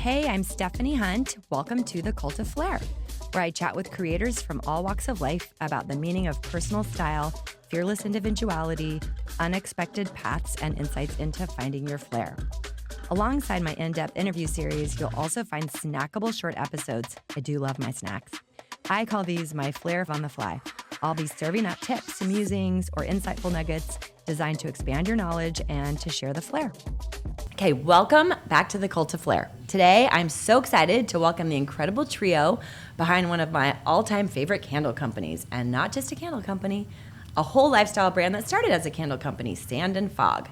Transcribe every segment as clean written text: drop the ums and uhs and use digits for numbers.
Hey, I'm Stephanie Hunt. Welcome to the Cult of Flair, where I chat with creators from all walks of life about the meaning of personal style, fearless individuality, unexpected paths, and insights into finding your flair. Alongside my in-depth interview series, you'll also find snackable short episodes. I do love my snacks. I call these my Flair on the fly. I'll be serving up tips, musings, or insightful nuggets designed to expand your knowledge and to share the flair. Okay, welcome back to the Cult of Flair. Today, I'm so excited to welcome the incredible trio behind one of my all-time favorite candle companies, and not just a candle company, a whole lifestyle brand that started as a candle company, Sand and Fog.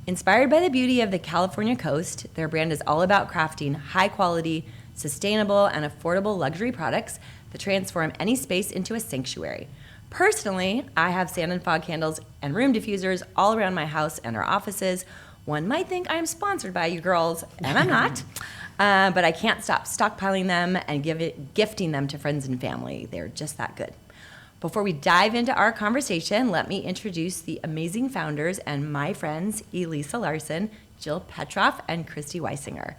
Inspired by the beauty of the California coast, their brand is all about crafting high-quality, sustainable, and affordable luxury products that transform any space into a sanctuary. Personally, I have Sand and Fog candles and room diffusers all around my house and our offices. One might think I'm sponsored by you girls, and I'm not, but I can't stop stockpiling them and gifting them to friends and family. They're just that good. Before we dive into our conversation, let me introduce the amazing founders and my friends, Elisa Larson, Jill Petroff, and Kristi Weisinger.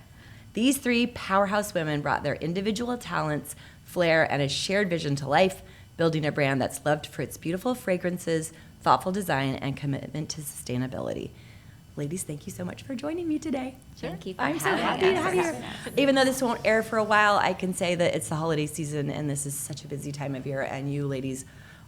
These three powerhouse women brought their individual talents, flair, and a shared vision to life, building a brand that's loved for its beautiful fragrances, thoughtful design, and commitment to sustainability. Ladies, thank you so much for joining me today. Thank you for I'm so happy to have you here. Even though this won't air for a while, I can say that it's the holiday season and this is such a busy time of year, and you ladies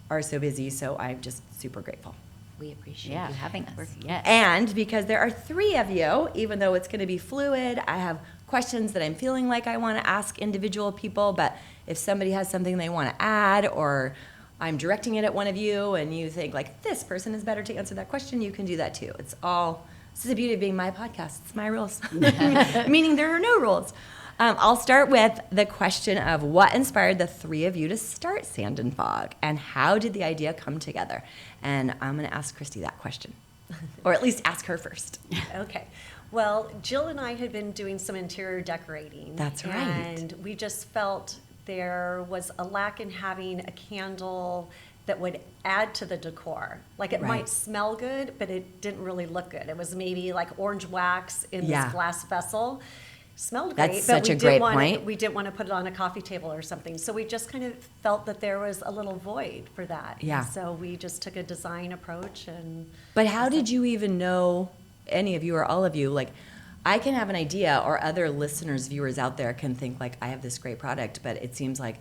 are so busy, so I'm just super grateful. We appreciate you having us. Yes. And because there are three of you, even though it's going to be fluid, I have questions that I'm feeling like I want to ask individual people, but if somebody has something they want to add, or I'm directing it at one of you and you think like this person is better to answer that question, you can do that too. This is the beauty of being my podcast. It's my rules, meaning there are no rules. I'll start with the question of what inspired the three of you to start Sand and Fog, and how did the idea come together? And I'm going to ask Kristi that question, or at least ask her first. Okay. Well, Jill and I had been doing some interior decorating. That's right. And we just felt there was a lack in having a candle that would add to the decor. Like it might smell good, but it didn't really look good. It was maybe like orange wax in this glass vessel. Smelled great, That's but such a great point. we didn't want to put it on a coffee table or something. So we just kind of felt that there was a little void for that. Yeah. So we just took a design approach and. But how did you even know, any of you or all of you, like I can have an idea, or other listeners, viewers out there can think like I have this great product, but it seems like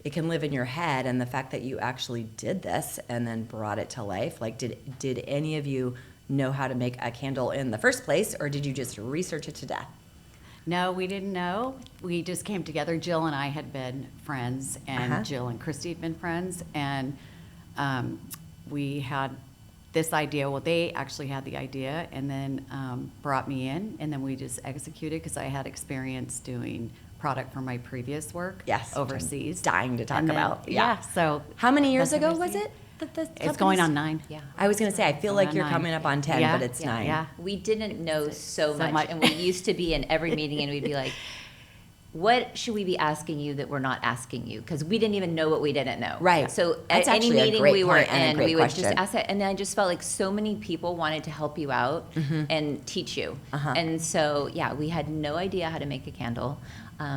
it can live in your head, and the fact that you actually did this and then brought it to life, like did any of you know how to make a candle in the first place, or did you just research it to death? No, we didn't know. We just came together. Jill and I had been friends, and Jill and Kristi had been friends, and we had this idea. Well, they actually had the idea, and then brought me in, and then we just executed, because I had experience doing product from my previous work overseas. Dying to talk about. Yeah. So how many years ago was it? It's going on 9. Yeah. I was going to say, I feel like you're coming up on 10, but it's 9. Yeah. We didn't know so much, and we used to be in every meeting, and we'd be like, what should we be asking you that we're not asking you? Because we didn't even know what we didn't know. Right. So That's at any actually a meeting great we were point and a in, great we would question. just ask that. And I just felt like so many people wanted to help you out and teach you. And so, we had no idea how to make a candle.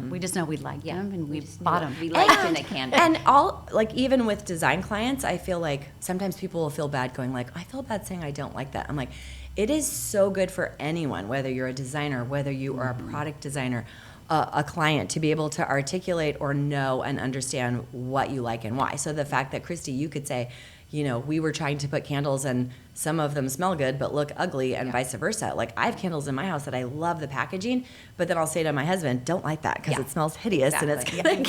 We just know we liked them, and we just bought knew them. We liked in a candle. And even with design clients, I feel like sometimes people will feel bad going like, I feel bad saying I don't like that. I'm like, it is so good for anyone, whether you're a designer, whether you are a product designer, a client, to be able to articulate or know and understand what you like and why. So the fact that, Kristi, you could say, we were trying to put candles and some of them smell good but look ugly, and vice versa. Like, I have candles in my house that I love the packaging, but then I'll say to my husband, don't like that because it smells hideous, and it's going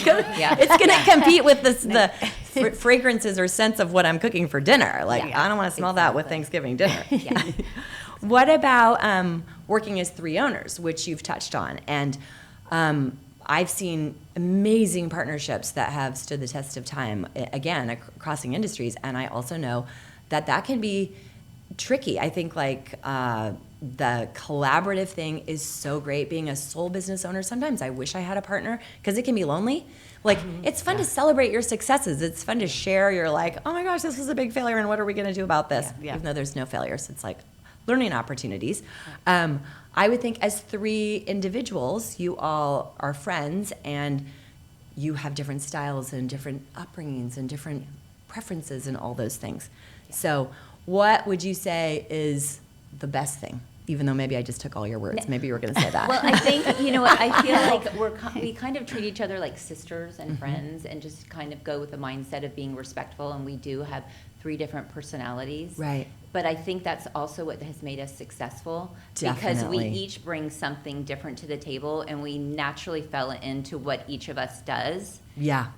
to compete with the fragrances or scents of what I'm cooking for dinner. Like, I don't want to smell that with Thanksgiving dinner. What about working as three owners, which you've touched on? And I've seen amazing partnerships that have stood the test of time, again, crossing industries, and I also know that can be tricky. I think the collaborative thing is so great. Being a sole business owner, sometimes I wish I had a partner, because it can be lonely. Like, it's fun to celebrate your successes. It's fun to share. You're like, oh my gosh, this was a big failure, and what are we going to do about this? Even though there's no failures, it's like, learning opportunities. I would think as 3 individuals, you all are friends and you have different styles and different upbringings and different preferences and all those things. Yeah. So what would you say is the best thing? Even though maybe I just took all your words. Maybe you were going to say that. Well, I think, you know what, I feel like we kind of treat each other like sisters and friends and just kind of go with the mindset of being respectful, and we do have 3 different personalities. Right. But I think that's also what has made us successful. Definitely. Because we each bring something different to the table, and we naturally fell into what each of us does. Yeah.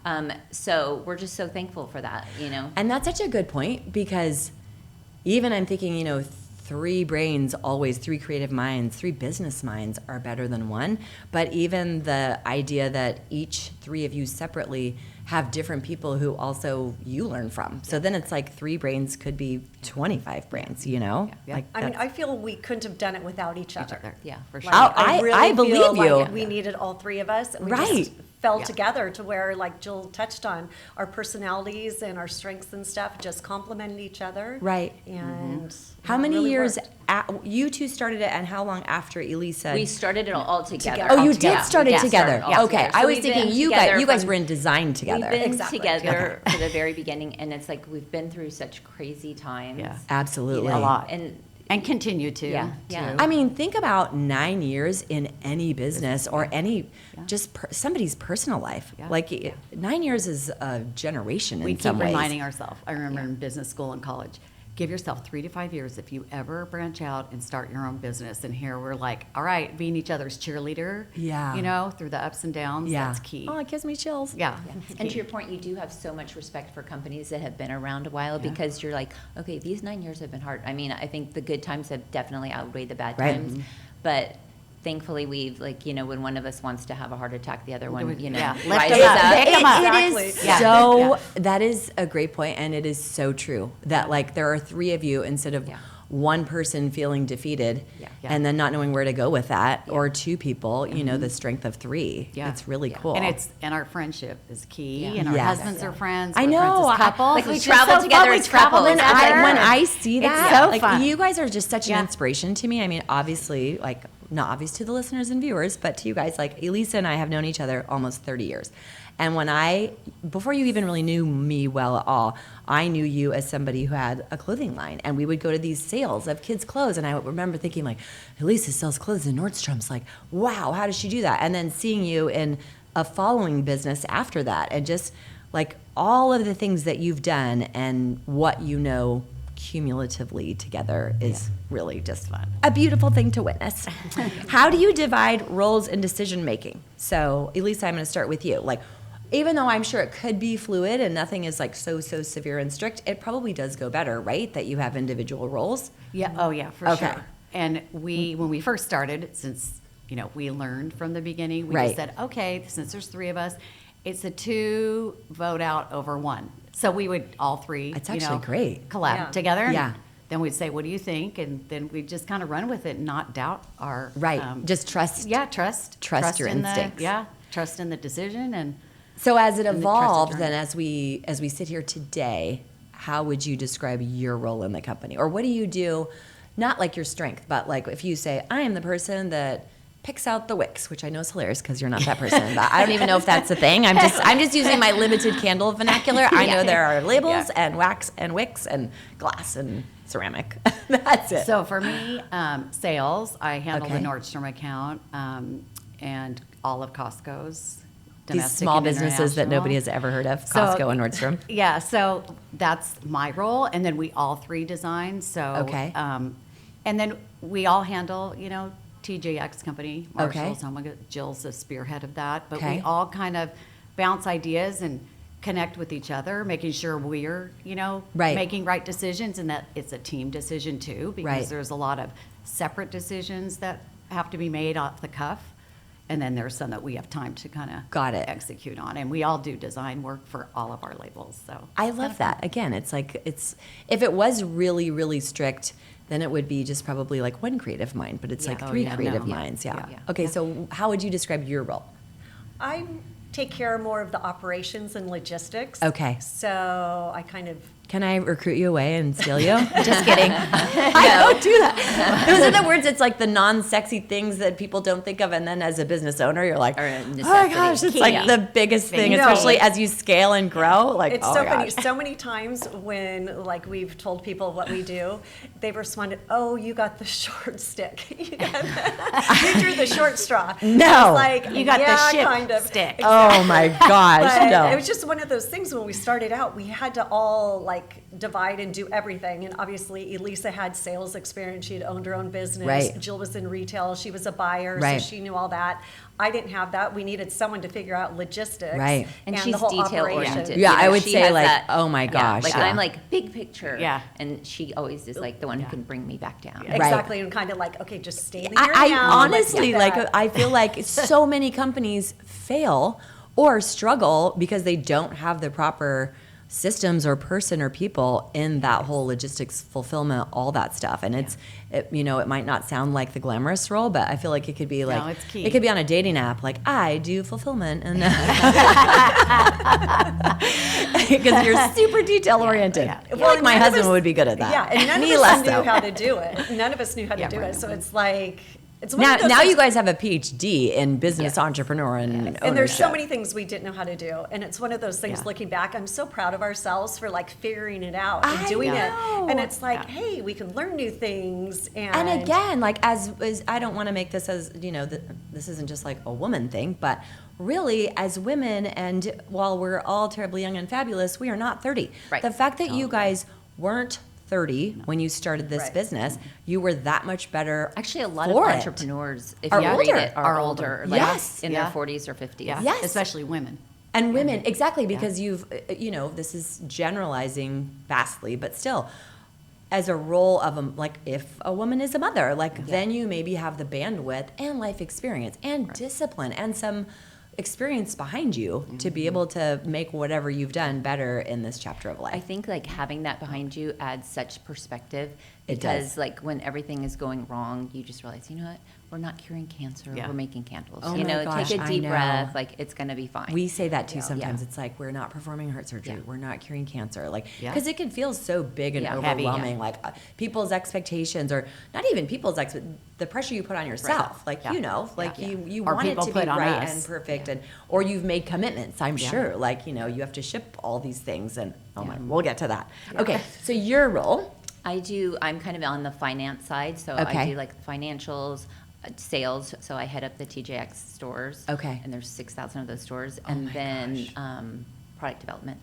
So we're just so thankful for that, you know. And that's such a good point, because even I'm thinking, you know, 3 brains, always 3 creative minds, 3 business minds are better than 1. But even the idea that each 3 of you separately have different people who also you learn from. So then it's like 3 brains could be 25 brains, you know? Yeah. Like I mean, I feel we couldn't have done it without each other. Yeah, for sure. Like, I really believe feel you. like we needed all 3 of us. And we Right. just fell together to where, like Jill touched on, our personalities and our strengths and stuff just complemented each other. Right. And how it many really years worked. you 2 started it, and how long after Elisa? We started it all together. Oh, you Yeah, did start it we together. started all Okay, together. I So was we've thinking been you guys together were in design together. We've been Exactly. together for the very beginning, and it's like we've been through such crazy times. Yeah. Absolutely. You know, A lot. And continue to. Yeah, yeah. I mean, think about 9 years in any business or any just somebody's personal life. Yeah. Like 9 years is a generation We in keep some ways. reminding ourselves. I remember in business school and college, give yourself 3 to 5 years if you ever branch out and start your own business. And here we're like, all right, being each other's cheerleader. Yeah. You know, through the ups and downs. Yeah. That's key. Oh, it gives me chills. Yeah. And to your point, you do have so much respect for companies that have been around a while, because you're like, okay, these 9 years have been hard. I mean, I think the good times have definitely outweighed the bad Right. times, but thankfully we've, like, you know, when one of us wants to have a heart attack, the other one, you know, Yeah. Lift rises them up. up. Pick 'em up. It is Yeah. so, Yeah. that is a great point, and it is so true that like there are 3 of you instead of Yeah. one person feeling defeated Yeah. and then not knowing where to go with that, or 2 people, you know, the strength of 3. Yeah. It's really cool. And our friendship is key. Yeah. And our Yes. husbands are friends. I we're friends know. as couples. Like, we It's just travel so together fun. as We travel couples. together. When I see It's that, so like fun. you guys are just such an Yeah. inspiration to me. I mean, obviously, like not obvious to the listeners and viewers, but to you guys, like Elisa and I have known each other almost 30 years. And before you even really knew me well at all, I knew you as somebody who had a clothing line, and we would go to these sales of kids' clothes. And I remember thinking, like, Elisa sells clothes in Nordstrom's. Like, wow, how does she do that? And then seeing you in a following business after that, and just like all of the things that you've done and what you know cumulatively together is really just fun. A beautiful thing to witness. How do you divide roles in decision making? So, Elisa, I'm going to start with you. Like, even though I'm sure it could be fluid and nothing is like so severe and strict, it probably does go better, right? That you have individual roles. Yeah. Oh, yeah, for Okay. sure. And when we first started, since, you know, we learned from the beginning, we Right. just said, okay, since there's 3 of us, it's a 2 vote out over 1. So we would all 3, That's you actually know, great. collab Yeah. together. and Yeah. Then we'd say, what do you think? And then we'd just kind of run with it and not doubt our Right. Just trust. Yeah, trust your in instincts. trust in the decision. And So as it And the trusted evolved, journey. then as we sit here today, how would you describe your role in the company? Or what do you do, not like your strength, but like if you say, I am the person that picks out the wicks, which I know is hilarious because you're not that person, but I don't even know if that's a thing. I'm just using my limited candle vernacular. I know there are labels and wax and wicks and glass and ceramic. That's it. so for me, sales, I handle Okay. the Nordstrom account and all of Costco's. These domestic small and businesses that international. nobody has ever heard of, So- Costco and Nordstrom. Yeah, so that's my role, and then we all 3 design. So Okay. And then we all handle, you know, TJX company, Okay. Marshall's. Jill's the spearhead of that, but Okay. we all kind of bounce ideas and connect with each other, making sure we're, you know, Right. making right decisions, and that it's a team decision too, because Right. there's a lot of separate decisions that have to be made off the cuff. And then there's some that we have time to kind of Got it. execute on. And we all do design work for all of our labels. So I love that. Again, it's like if it was really, really strict, then it would be just probably like one creative mind, but it's Yeah. like Oh, 3 yeah, creative no. minds. Yeah. Yeah. Okay, so how would you describe your role? I take care more of the operations and logistics. Okay. So I kind of Can I recruit you away and steal you? Just kidding. I don't do that. Those are the words. It's like the non-sexy things that people don't think of, and then as a business owner, you're like, Or a oh my necessity. gosh, it's like the biggest thing, No. especially as you scale and grow. Like, It's oh so my funny. gosh. So many times when like we've told people what we do, they've responded, "Oh, you got the short stick. You drew the short straw." No. It's like, You got the yeah, ship kind of. stick. Oh my gosh, But no. it was just one of those things when we started out, we had to all like divide and do everything. And obviously Elisa had sales experience. She had owned her own business. Right. Jill was in retail. She was a buyer, Right. so she knew all that. I didn't have that. We needed someone to figure out logistics. Right. And the she's whole detail operation. oriented. Yeah, I would she say, has like, that- oh my gosh, Like yeah. I'm like big picture. Yeah. And she always is like the one who can bring me back down. Right. Exactly, and kind of like, okay, just stay here I now. honestly, Let's like, get that. I feel like so many companies fail or struggle because they don't have the proper systems or person or people in that whole logistics, fulfillment, all that stuff. And it might not sound like the glamorous role, but I feel like it could be like, it's key. it could be on a dating app, like, I do fulfillment. And because you're super detail oriented. yeah. I feel like my none of husband us- would be good at that. Yeah, and none Me of less us knew so. how to do it. None of us knew how to Yeah, do right. it. So it's like, it's one of Now, those now things- you guys have a PhD in business Yes. entrepreneur and ownership. And there's so many things we didn't know how to do. And it's one of those things, Yeah. looking back, I'm so proud of ourselves for like figuring it out and I doing know. it. And it's like, Yeah. hey, we can learn new things. And again, like as I don't want to make this as, this isn't just like a woman thing, but really as women, and while we're all terribly young and fabulous, we are not 30. Right. The fact that you guys weren't 30 when you started this Right. business, you were that much better. Actually, a lot of for it. entrepreneurs, if Are you older. read it, are Are older, older. like Yes. in Yeah. their 40s or 50s. Yeah. Yes. Especially women. And women, exactly, because you've, this is generalizing vastly, but still, as a role of like if a woman is a mother, like then you maybe have the bandwidth and life experience and discipline and some experience behind you to be able to make whatever you've done better in this chapter of life. I think like having that behind you adds such perspective It because does. like when everything is going wrong, you just realize, you know what? We're not curing cancer. Yeah. We're making candles. Oh you my know, gosh, take a I deep know. breath. Like it's gonna be fine. We say that too sometimes. Yeah. It's like we're not performing heart surgery. Yeah. We're not curing cancer. Like Yeah. because it can feel so big and Yeah. Heavy, yeah. overwhelming. Like people's expectations, or not even people's the pressure you put on yourself. Like Yeah. like Yeah. you Or want it people to be put on right us. and perfect, and or you've made commitments. I'm Yeah. sure. Like you have to ship all these things, and we'll get to that. Okay, so your role. I'm kind of on the finance side, so Okay. I do like the financials, sales. So I head up the TJX stores. Okay. And there's 6,000 of those stores, Oh and my then gosh. product development,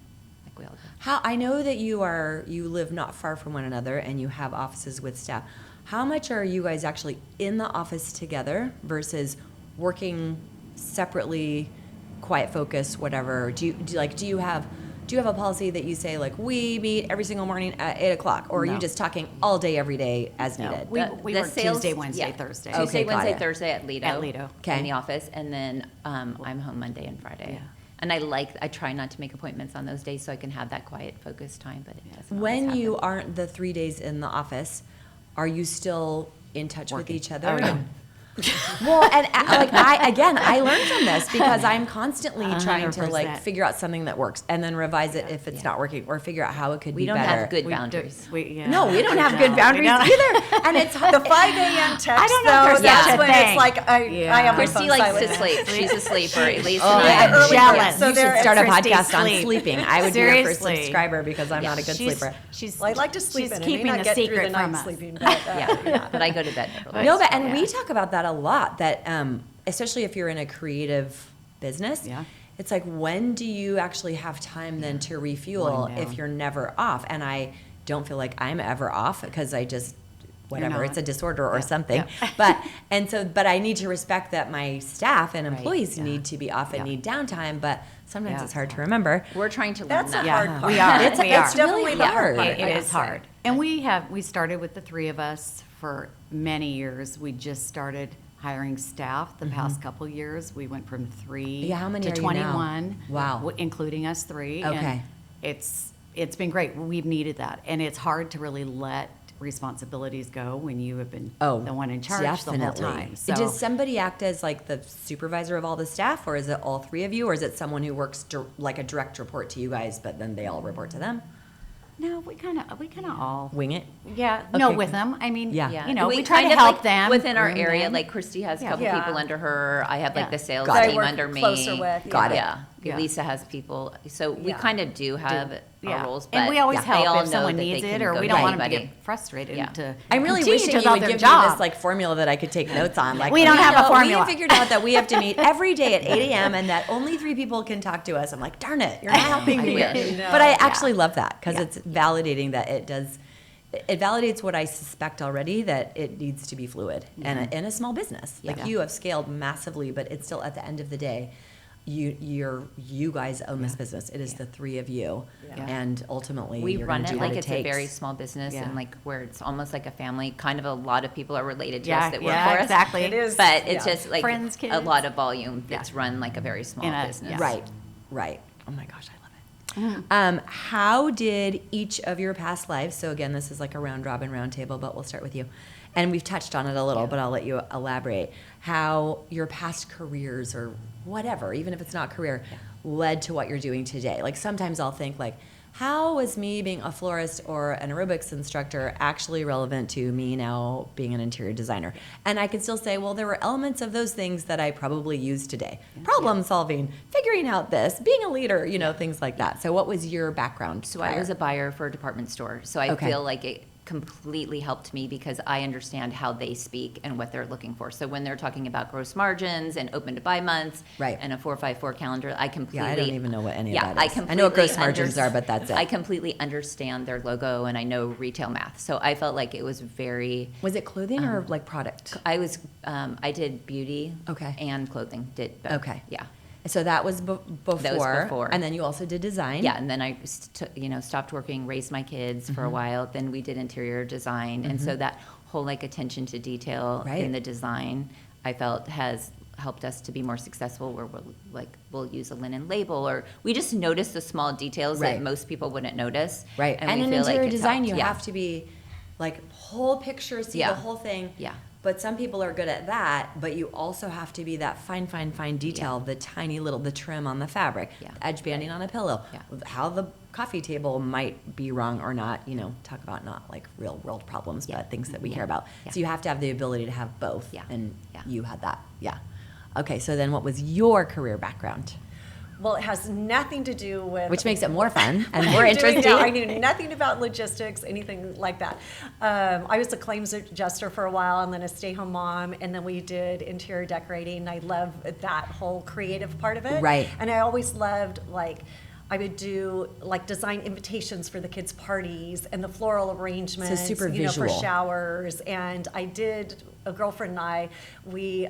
like we all do. How I know that you live not far from one another and you have offices with staff. How much are you guys actually in the office together versus working separately, quiet focus, whatever? Do you have a policy that you say like we meet every single morning at 8:00, or are you No. just talking all day every day as No. needed? We The work sales- Tuesday, Wednesday, yeah. Thursday. Okay, Tuesday, got Wednesday, it. Thursday at Lido. At Lido. Okay. In the office, and then I'm home Monday and Friday. Yeah. And I try not to make appointments on those days so I can have that quiet, focused time. But it doesn't. When always you happen. aren't the 3 days in the office, are you still in touch with Working. each other? Oh, yeah. Well, and like I learned from this because I'm constantly trying to like 100%. figure out something that works and then revise it if it's not working, or figure out how it could we be don't better. have good We do- boundaries. No, we don't have good boundaries either. And it's The 5 a.m. text, I don't know if though, there's that's such a when thing. it's like, I am on Kristi phone likes silent. to sleep. She's a sleeper. Elisa Oh, and I I'm are early jealous. birds, so you they're should start a Kristi podcast on sleep. sleeping. I would be your first Seriously. subscriber because I'm not a good sleeper. She's, Well, I like to sleep she's in. I keeping may not the get through the secret night from us. sleeping, but Yeah, but I go to bed early. No, but and we Yeah. talk about that a lot. That especially if you're in a creative business, Yeah. it's like when do you actually have time then to refuel Wind down. if you're never off? And I don't feel like I'm ever off because I just whatever, not. it's a disorder or Yeah. something. Yeah. But I need to respect that my staff and Right. employees Yeah. need to be off and Yeah. need downtime. But sometimes Yeah. it's hard to remember. We're trying to learn that's that. a hard part. We are. It's we are. definitely really the hard hard. part. It I is would hard. say. And we started with the three of us for many years. We just started hiring staff the past couple years. We went from 3 Mm-hmm. Yeah, how many to are you now? 21. Wow. Including us three. Okay. And it's been great. We've needed that. And it's hard to really let responsibilities go when you have been the one in charge the whole time. So Does somebody act as like the supervisor of all the staff, or is it all three of you, or is it someone who works like a direct report to you guys, but then they all report to them? No, we kind of all. Wing it? Yeah, no, Okay. with them. I mean, Yeah. you know, we kind try to of, help like, them within our groom area. them. Like Kristi has a Yeah. couple Yeah. people under her. I have like Yeah. the sales Got it. team I work under me. closer with, Got it. Yeah. Yeah. Elisa has people. So we Yeah. kind of do have our roles, but and we always they all help if know someone that they needs can it, or go we to don't want them to anybody. get frustrated. Yeah. To I'm really continue wishing to you do would their give me job. this like formula that I could take notes on. Like We don't have a "No, formula." We figured out that we have to meet every day at 8 a.m. and that only 3 people can talk to us. I'm like, darn it, you're not helping me. I wish. But I actually love that because Yeah. it's validating that it does. It validates what I suspect already, that it needs to be fluid and in a small business. Like Yeah. you have scaled massively, but it's still at the end of the day, you guys own this business. It is the 3 of you, Yeah. and ultimately We you're run gonna it do like what it's it a very takes. small business Yeah. and like where it's almost like a family. Kind of a lot of people are related to Yeah, us that work yeah, for us. exactly. It is. But it's Yeah. just like Friends, a kids. lot of volume that's run like a very small In a- business. yeah. Right. Oh my gosh, I love it. How did each of your past lives, so again, this is like a round robin round table, but we'll start with you. And we've touched on it a little, but I'll let you elaborate. How your past careers or whatever, even if it's not career, led to what you're doing today. Like sometimes I'll think like, how is me being a florist or an aerobics instructor actually relevant to me now being an interior designer? And I can still say, well, there were elements of those things that I probably use today. Problem solving, figuring out this, being a leader, things like that. So what was your background? So I was a buyer for a department store. So I Okay. feel like it completely helped me because I understand how they speak and what they're looking for. So when they're talking about gross margins and open to buy months Right. and a 454 calendar, I completely I don't even know what any of yeah, that is. I know what gross margins are, but that's it. I completely understand their logo and I know retail math. So I felt like it was very. Was it clothing or like product? I did beauty. Okay. And clothing. Did both. Okay. Yeah. So that was before. That was before. And then you also did design. Yeah, and then I stopped working, raised my kids for a while. Then we did interior design, and so that whole like attention to detail Right. in the design, I felt has helped us to be more successful. Where we'll use a linen label, or we just notice the small details Right. that most people wouldn't notice. Right. And we in feel like interior it's design, helped. you Yeah. have to be like whole picture, see Yeah. the whole thing. Yeah. But some people are good at that, but you also have to be that fine detail, the tiny little, the trim on the fabric, Yeah. the edge banding on a pillow, Yeah. how the coffee table might be wrong or not, talk about not like real world problems, Yeah. but things that we Yeah. care about. Yeah. So you have to have the ability to have both. Yeah. And Yeah. you had that. Yeah. Okay. So then what was your career background? Well, it has nothing to do with. Which makes it more fun and what more I'm doing interesting. now. I knew nothing about logistics, anything like that. I was a claims adjuster for a while and then a stay-home mom, and then we did interior decorating. I love that whole creative part of it. Right. And I always loved, like, I would do like design invitations for the kids' parties and the floral arrangements, super for visual. showers. And I did, a girlfriend and I, we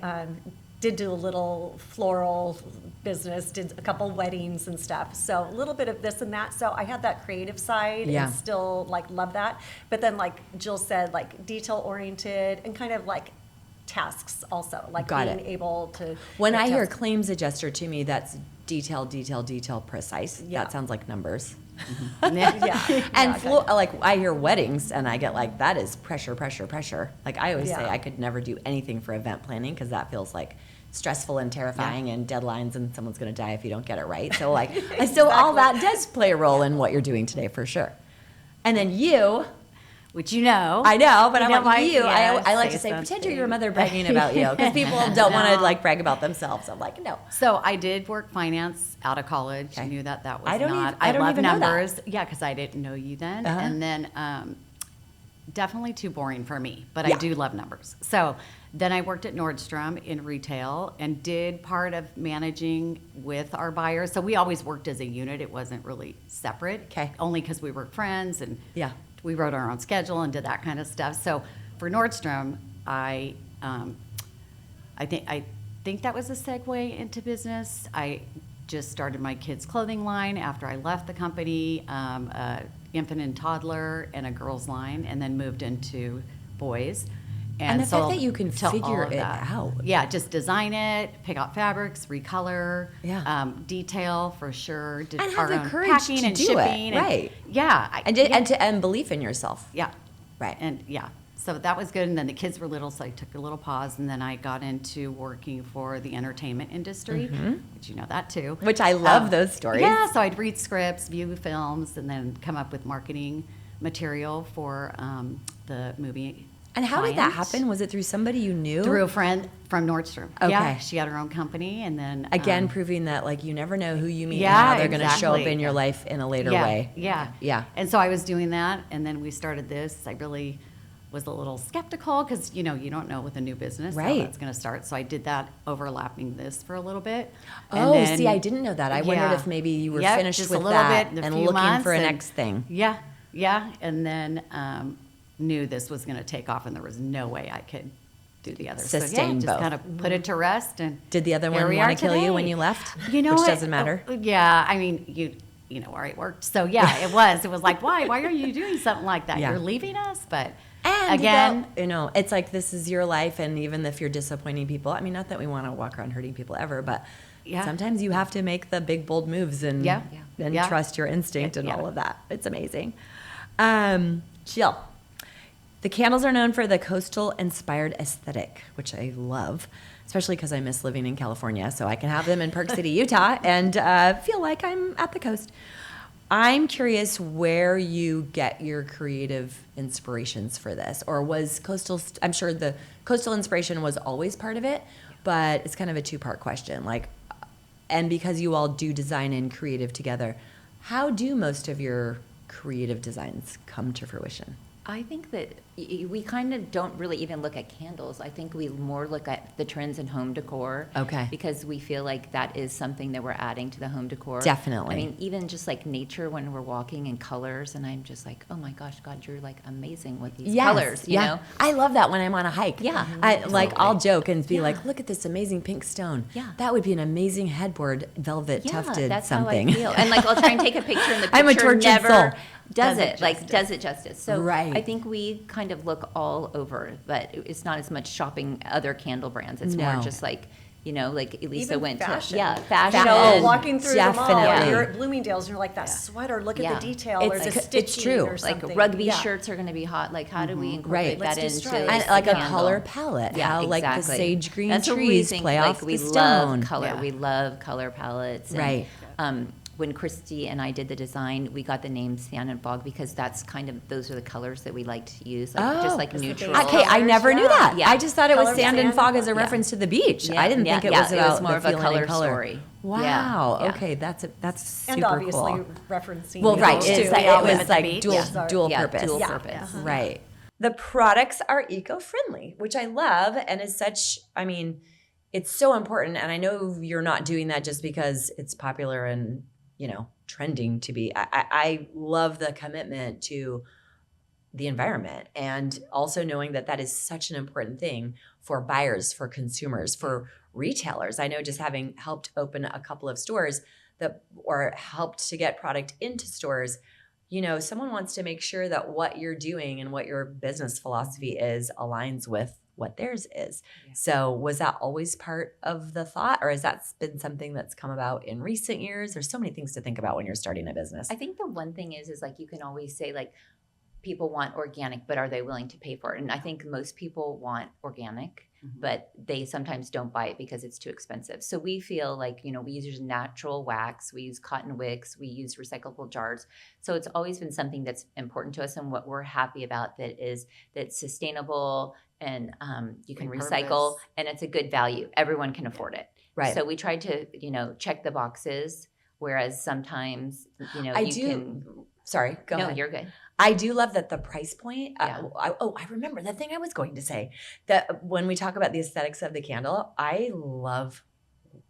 did do a little floral business, did a couple weddings and stuff. So a little bit of this and that. So I had that creative side Yeah. and still like love that. But then like Jill said, like detail oriented and kind of like tasks also, like Got being it. able to. When get I hear tasks. claims adjuster, to me, that's detail, precise. Yeah. That sounds like numbers. Yeah. And Yeah, like I hear weddings, and I get like that is pressure. Like I always say, Yeah. I could never do anything for event planning because that feels like stressful and terrifying, and deadlines, and someone's going to die if you don't get it right. So like, so all that does play a role in what you're doing today for sure. And then you. Which you know. I know, but You I'm know like my- you. yeah, I like to say, something. pretend you're your mother bragging about you, because people don't want to No. like brag about themselves. I'm like, no. So I did work finance out of college. Okay. I knew that was I don't not. even- I don't love even know that. numbers. Yeah, because I didn't know you then. Uh-huh. And then definitely too boring for me. But Yeah. I do love numbers. So then I worked at Nordstrom in retail and did part of managing with our buyers. So we always worked as a unit. It wasn't really separate. Okay. Only because we were friends and Yeah. we wrote our own schedule and did that kind of stuff. So for Nordstrom, I think that was a segue into business. I just started my kids' clothing line after I left the company, infant and toddler, and a girls' line, and then moved into boys. And the fact sold that you can to all figure of it that. out. Yeah, just design it, pick out fabrics, recolor, Yeah. Detail for sure. Did And have our the own courage packing to and do it, shipping. right. Yeah. And belief in yourself. Yeah. Right. And yeah. So that was good. And then the kids were little, so I took a little pause. And then I got into working for the entertainment industry, which you know that too. Which I love those stories. Yeah, so I'd read scripts, view films, and then come up with marketing material for the movie. And how did that client. happen? Was it through somebody you knew? Through a friend from Nordstrom. Okay. Yeah, she had her own company, and then Again, proving that like you never know who you meet Yeah, and how they're going to show up exactly. in your life in a later way. Yeah. Yeah. And so I was doing that, and then we started this. I really was a little skeptical because, you don't know with a new business Right. how that's going to start. So I did that overlapping this for a little bit. Oh, And then- see, I didn't know that. I wondered Yeah. if maybe you were Yep, finished just with a little that bit, a and few looking months, for a and- next thing. Yeah, and then knew this was going to take off, and there was no way I could do the other. Sustain just both. kind of put it to rest. And Did the other here one we want are to kill you when today. you left? You know Which what? doesn't matter. Yeah, I mean, you know where I worked. So yeah, it was. It was like, why are you doing something like that? Yeah. You're leaving us, but And again, it's like this is your life, and even if you're disappointing people, I mean, not that we want to walk around hurting people ever, but Yeah. sometimes you have to make the big bold moves and Yeah. and Yeah. trust your instinct and Yeah. all of that. It's amazing. Jill, the candles are known for the coastal inspired aesthetic, which I love, especially because I miss living in California, so I can have them in Park City, Utah, and feel like I'm at the coast. I'm curious where you get your creative inspirations for this, or was coastal? I'm sure the coastal inspiration was always part of it, but it's kind of a two-part question. Like, and because you all do design and creative together, how do most of your creative designs come to fruition? I think that we kind of don't really even look at candles. I think we more look at the trends in home decor. Okay. Because we feel like that is something that we're adding to the home decor. Definitely. I mean, even just like nature when we're walking in colors, and I'm just like, oh my gosh, God, you're like amazing with these colors, you know? I love that when I'm on a hike. Yeah. I'll joke and be Yeah. like, look at this amazing pink stone. Yeah. That would be an amazing headboard, velvet tufted that's something. how I feel. And like I'll try and take a picture, and the picture I'm a tortured never soul. does it justice. So Right. I think we kind of look all over, but it's not as much shopping other candle brands. It's No. more just like, like Elisa Even went fashion. to fashion. You know, walking through the mall, Definitely. you're at Bloomingdale's, and you're like, that sweater, look at the detail, or It's the c- it's stitching, true. or Like something. rugby Yeah. shirts are going to be hot. Like, how do we Right. incorporate Let's that do into stripes. And the like a candle? color palette, Yeah, how like the exactly. sage green That's what we trees think, play like, off we the love stone. color. Yeah. We love color palettes. And, Right. when Kristi and I did the design, we got the name Sand and Fog because that's kind of, those are the colors that we like to use, like just like it's the neutral. base Okay, I never knew that. Yeah. I just thought it was Color sand and sand fog and as a fog. reference to the beach. Yeah, I didn't think it yeah, was it about was more the of a feeling in color story. Wow. Yeah. Okay, that's super And obviously cool. referencing. Well, the right. girls, It's too. like, all it live was at the like beach. dual Yeah. dual Yeah, purpose. dual Yeah. purpose. Right. The products are eco-friendly, which I love and is such, I mean, it's so important. And I know you're not doing that just because it's popular and, trending to be. I love the commitment to the environment and also knowing that that is such an important thing for buyers, for consumers, for retailers. I know just having helped open a couple of stores or helped to get product into stores, someone wants to make sure that what you're doing and what your business philosophy is aligns with what theirs is. Yeah. So was that always part of the thought, or has that been something that's come about in recent years? There's so many things to think about when you're starting a business. I think the one thing is like you can always say like people want organic, but are they willing to pay for it? And I think most people want organic, but they sometimes don't buy it because it's too expensive. So we feel like, we use natural wax, we use cotton wicks, we use recyclable jars. So it's always been something that's important to us, and what we're happy about that is that it's sustainable and you can recycle, Repurpose. and it's a good value. Everyone can afford it. Right. So we try to, check the boxes, whereas sometimes, Sorry, go No, ahead. you're good. I do love that the price point. Yeah. I remember the thing I was going to say, that when we talk about the aesthetics of the candle, I love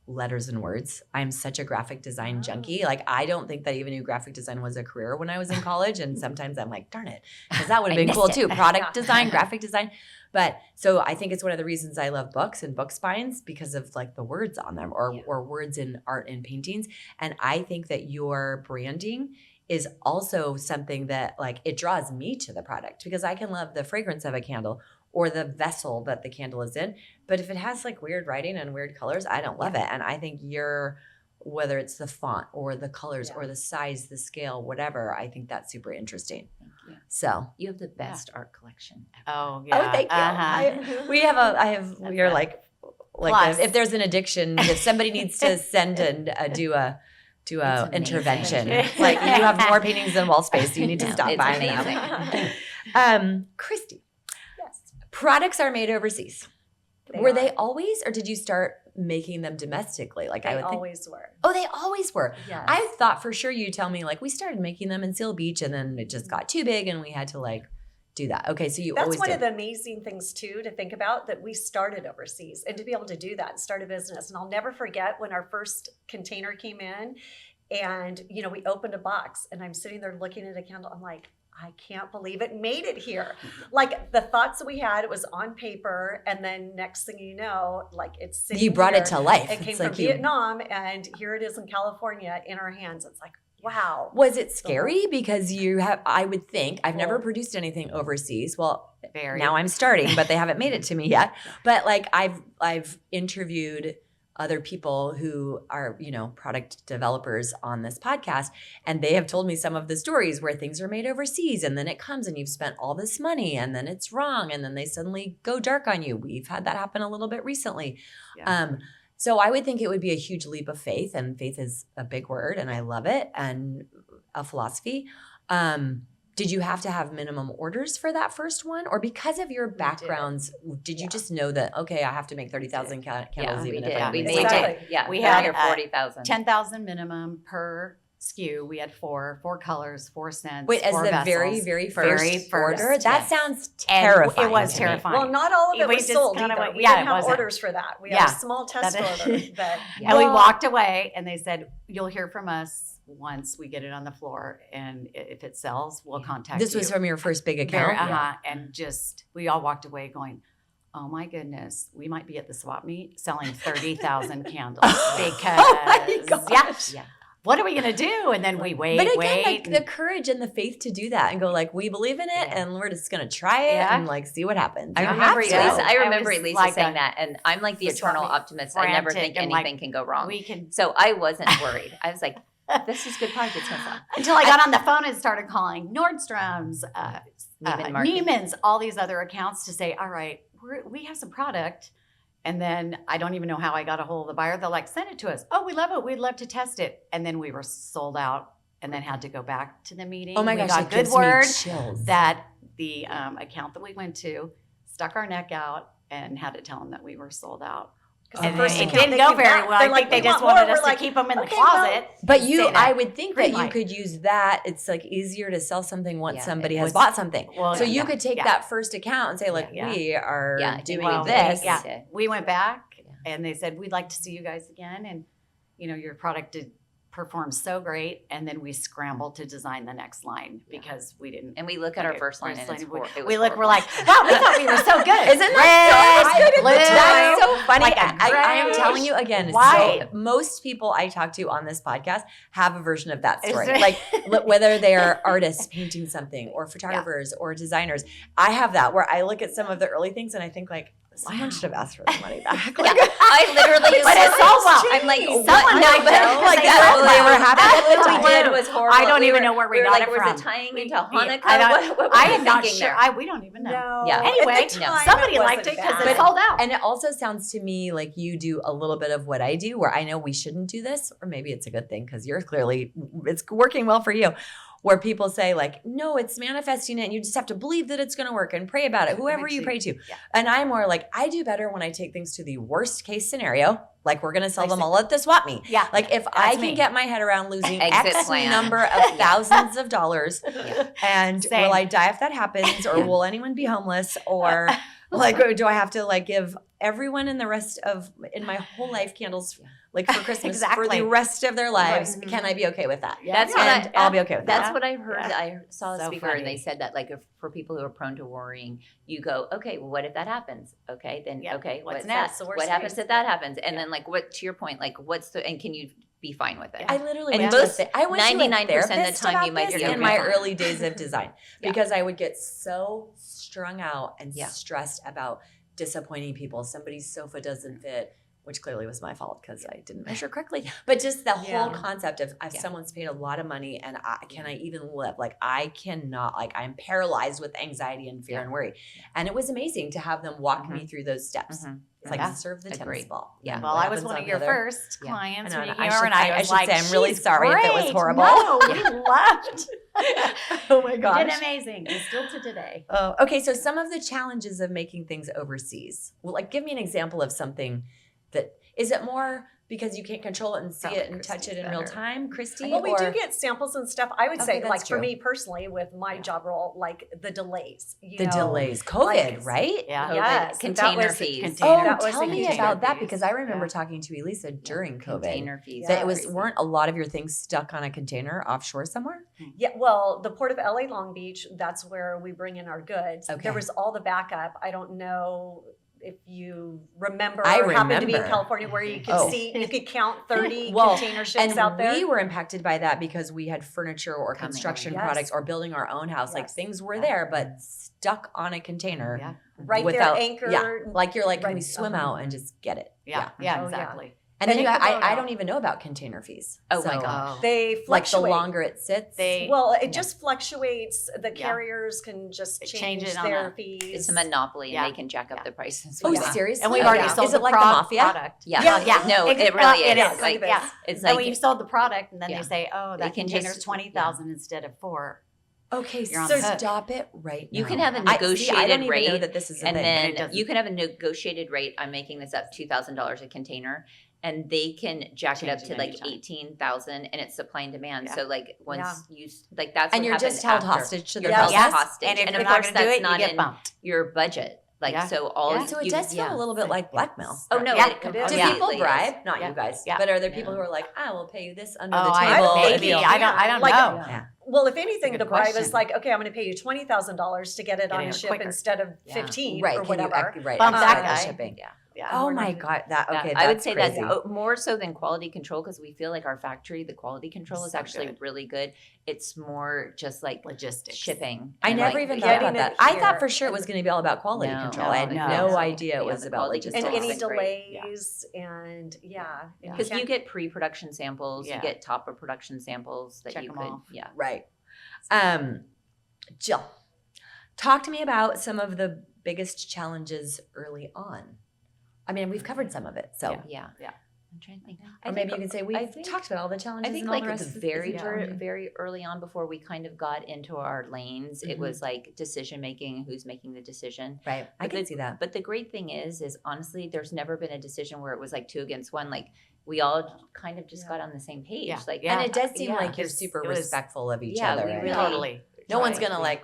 letters and words. I'm such a graphic design junkie. Like, I don't think that even knew graphic design was a career when I was in college. And sometimes I'm like, darn it, because that would have I been cool missed it. too. Product design, graphic design. But so I think it's one of the reasons I love books and book spines, because of like the words on them or words in art and paintings. And I think that your branding is also something that like it draws me to the product, because I can love the fragrance of a candle or the vessel that the candle is in. But if it has like weird writing and weird colors, I don't love it. And I think your whether it's the font or the colors or the size, the scale, whatever. I think that's super interesting. Thank you. So You have the best art collection ever. Oh, yeah. oh, thank you. We are like Plus. if there's an addiction, if somebody needs to send and do a It's intervention, amazing. like you have more paintings than wall space, you need to No, stop it's buying amazing. them. Kristi, Yes. products are made overseas. They Were are. they always, or did you start making them domestically? Like They I would think. always were. Oh, they always were. Yes. I thought for sure you tell me like we started making them in Seal Beach and then it just got too big and we had to like do that. Okay, so you That's always one did. of the amazing things too to think about, that we started overseas and to be able to do that and start a business. And I'll never forget when our first container came in and, you know, we opened a box and I'm sitting there looking at a candle. I'm like, I can't believe it made it here. Like the thoughts that we had, it was on paper. And then next thing you know, like it's sitting You brought here. it to life. It came It's from like you- Vietnam and here it is in California in our hands. It's like, wow. Was it scary? Because you have, I would think, I've never Well- produced anything overseas. Well, Very. now I'm starting, but they haven't made it to me yet. But like I've interviewed other people who are, you know, product developers on this podcast, and they have told me some of the stories where things are made overseas and then it comes and you've spent all this money and then it's wrong and then they suddenly go dark on you. We've had that happen a little bit recently. Yeah. So I would think it would be a huge leap of faith, and faith is a big word and I love it, and a philosophy. Did you have to have minimum orders for that first one? Or because of your backgrounds, did you just know that, okay, I have to make 30,000 candles Yeah, even we if did. I We only made sell Exactly. it. Yeah, We we had, had 40,000. 10,000 minimum per SKU. We had four colors, 4 scents. Wait, as 4 the vessels. very first order? yes. That sounds And terrifying. It was to me. terrifying. Well, not all of it We was just sold kinda either. went- We yeah, didn't it have wasn't. orders for that. We Yeah. had a small test That order. is- But And we Well- walked away and they said, you'll hear from us once we get it on the floor. And if it sells, we'll contact you. This was from your first big Very, account? and just, we all walked away going, oh my goodness, we might be at the swap meet selling 30,000 candles because, Oh my gosh. Yeah. what are we going to do? And then we wait. But again, like and- the courage and the faith to do that and go like, we believe in it Yeah. and we're just going to try it Yeah. and like see what happens. I You remember have to. Elisa. I It remember was Elisa like saying a- that, and I'm like the just eternal got me optimist. I never frantic think and, anything like, can go wrong. we can, So I wasn't worried. I was like, this is good product. It's gonna sell. until I got on the phone and started calling Nordstrom's, Neiman Marcus. Neiman's, all these other accounts to say, all right, we have some product. And then I don't even know how I got a hold of the buyer. They're like, send it to us. Oh, we love it. We'd love to test it. And then we were sold out and then had to go back to the meeting. Oh my we gosh, got that good gives word me chills. that the account that we went to stuck our neck out and had to tell them that we were sold out. 'cause the And first it account didn't they go came very back, well. they're I like, think they "We just want wanted more." us We're to like, keep them in the "Okay, well, closet. But you, Say that. I would think that Green you light. could use that. It's like easier to sell something once Yeah, somebody it has was- bought something. Well, So you yeah, could take yeah. that first account and say like, Yeah. we are Yeah, doing well, this. Yeah. We went back Yeah. and they said, we'd like to see you guys again. And, you know, your product did perform so great. And then we scrambled to design the next line because we didn't. And we look at our Okay, first line and it's we, it was we look, we're horrible. like, wow, we thought we were so good. Isn't that so Red, good? blue, That's so funny. like a I am grayish telling you again. white. So most people I talk to on this podcast have a version of that Is story. there- Like whether they are artists painting something or photographers or designers, I have that where I look at some of the early things and I think like, someone should have asked for the money back. Yeah, I literally. But it's sold well. I'm like, Someone what? knows But- though, like they that. sold They were well. happy That's at the what we time. did was horrible. I don't We even were- know where we were got like, it was from. it tying We- into yeah, Hanukkah? I don't- What were I we am not thinking sure. there? We don't even know. No. Yeah. Anyway, At the time, somebody it liked it wasn't because bad. it sold out. And it also sounds to me like you do a little bit of what I do, where I know we shouldn't do this, or maybe it's a good thing because you're clearly, it's working well for you, where people say like, no, it's manifesting it and you just have to believe that it's going to work and pray about it, whoever you pray to. Yeah. And I'm more like, I do better when I take things to the worst case scenario, like we're going to sell Like them say- all at the swap meet. Yeah. Like if I can me. get my head around losing Exit X plan. number of thousands of dollars, Yeah. and Same. will I die if that happens, or will anyone be homeless, or like do I have to like give everyone in the rest of in my whole life candles like for Christmas for Exactly. the rest of their lives? Right. Can I be okay with that? That's and what I'll be okay with That's that. what I heard. Yeah. I saw a So speaker and they funny. said that like if, for people who are prone to worrying, you go, okay, well, what if that happens? Okay, then Yeah. okay, What's what's next? that? The worst What happens case. if that happens? And Yeah. then like what to your point, like what's the and can you be fine with it? I literally And went to a most- I went to a 99% of the therapist time about you might this be in okay my fine. early days of design Yeah. because I would get so strung out and Yeah. stressed about disappointing people. Somebody's sofa doesn't fit. which clearly was my fault because I didn't measure correctly. But just the whole concept of if someone's paid a lot of money and can I even live? Like I cannot, like I'm paralyzed with anxiety and fear and worry. And it was amazing to have them walk me through those steps. It's like serve the tennis ball. Yeah. Well, I was one of your first clients when you came over, and I was like, say I'm really sorry if it was horrible. No, we loved. Oh my gosh. You did amazing. And still to today. Oh, okay. So some of the challenges of making things overseas. Well, like give me an example of something that is it more because you can't control it and see it and touch it in real time, Kristi? Well, we do get samples and stuff. I would say, that's like true. for me personally, with my job role, like the delays. Delays. COVID, right? Yeah. Yes. Container fees. Oh, That was tell a me huge about that fees. because I remember talking to Elisa during COVID. Container fees. That it weren't a lot of your things stuck on a container offshore somewhere? Yeah, well, the Port of LA Long Beach, that's where we bring in our goods. Okay. There was all the backup. I don't know if you remember I or happened to be in remember. California where you could you could count 30 Well, container ships and out there. we were impacted by that because we had furniture or Coming construction in. products Yes. or building our own house. Like Yes. things were there, but stuck on a container. Yeah. right without, there anchored. Yeah, like you're like, can Right. we swim out and just get it? Yeah. Oh, yeah. Exactly. And then And you, it could go I out. don't even know about container fees. Oh my So, gosh. They Like the fluctuate. longer it sits. Well, it just fluctuates. The carriers can just Change change it on their a- fees. It's a monopoly, and Yeah. they can jack up the prices. Oh, Yeah. seriously? And we've already Yeah. sold Is it the like the mafia? product. Yeah. Yeah. No, it really is. It is. Like, Yeah. it's And like we've sold the product, and then Yeah. they say, "Oh, They that can container's just- 20,000 instead of 4." Okay, You're on so the hook. stop it right now. You can have a I don't negotiated even rate, know that this is a and thing. then It doesn't- you can have a negotiated rate. I'm making this up, $2,000 a container, and they can jack it up Change to it like anytime. 18,000, and it's supply and demand. Yeah. So like once you like that's and what you're happened just held after. hostage to You're their held Yes. hostage, And if of you're not course going to do that's it, you not get in bumped. your budget. Like Yeah. so, all Yeah. So it you, does feel a little bit like blackmail. Oh no, Yeah. it It Do is. completely Yeah. people is. bribe? Not Yeah. you guys. Yeah. But are there people No. who are like, I will pay you this under Oh, the I table? maybe. if maybe. you'll-" I don't Like- know. Yeah. Well, if anything, Good the bribe is question. like, okay, I'm going to pay you $20,000 to get it on Getting a it ship quicker. instead of Yeah. 15 Right. or Can you whatever. right, Bump that expedite the guy. shipping. Yeah. Yeah. Oh We're my not- God. That okay. I would that's say crazy. that's more so than quality control because we feel like our factory, the quality control is So actually good. really good. It's more just like Logistics. shipping. I and, never like, even thought getting about that. it I here. thought for sure it was going to be all about quality No, control. I had no. no idea it Yeah, was the about quality logistics. And control any is great. delays and and Because you can't- get pre-production samples, Yeah. you get top of production samples that Check you them could, off. yeah. Right. Jill, talk to me about some of the biggest challenges early on. I mean, we've covered some of it, so Yeah. Yeah. I'm trying to think. or maybe you can say I we've think- talked about all the challenges. I think and all like the rest the is very, challenging. very early on before we kind of got into our lanes, it was like decision making, who's making the decision. Right. I But can the- see that. But the great thing is honestly, there's never been a decision where it was like 2 against 1. Like we all kind of just got on the same page. Yeah. Like, And it does seem yeah. like you're It's- super it was- respectful of each yeah, other. we and really- Totally. no one's Right. gonna like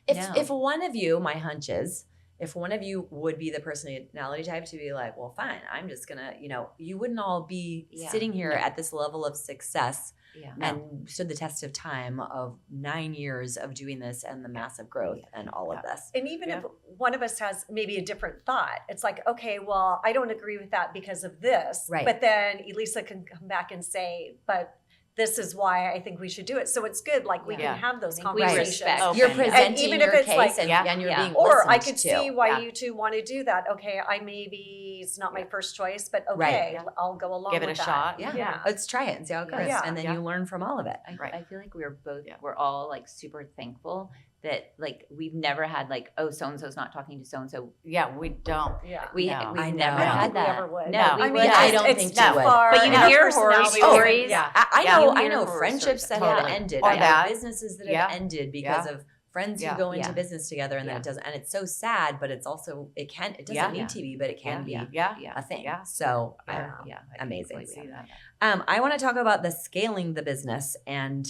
if No. if one of you, my hunch is, if one of you would be the personality type to be like, well, fine, I'm just gonna, you wouldn't all be Yeah. sitting here No. at this level of success Yeah. and stood the test of time of 9 years of doing this and the massive growth and all of this. And even if one of us has maybe a different thought, it's like, okay, well, I don't agree with that because of this. Right. But then Elisa can come back and say, but this is why I think we should do it. So it's good. Like we Yeah. can have those I think we conversations. respect- Open. You're And presenting even if your it's case like- and, Yeah. and you're Yeah. being Or I listened could to. see why Yeah. you two want to do that. Okay, I maybe it's not my first choice, but okay, Right. Yeah. I'll go along Give it with a that. shot. Yeah. Yeah. Let's try it and see how it goes. Yeah. And then Yeah. you learn from all of it. Right. I feel like we're both, Yeah. we're all like super thankful that like we've never had like, oh, so-and-so's not talking to so-and-so. Yeah, we don't. Yeah. We've I never know. I don't had think we that. ever would. No, No. we I mean, wouldn't. I it's- don't it's think too you would. far But you in our hear horror personality. stories. Yeah. I Yeah. know, You I hear know horror friendships that stories. have Totally. ended. Or I that. know businesses that Yeah. have ended because of friends Yeah. who go into Yeah. business together and then Yeah. it doesn't. And it's so sad, but it's also it doesn't Yeah. need to be, but it can be Yeah. a thing. Yeah. So Yeah. Yeah. I Amazing. completely see that. I want to talk about the scaling the business and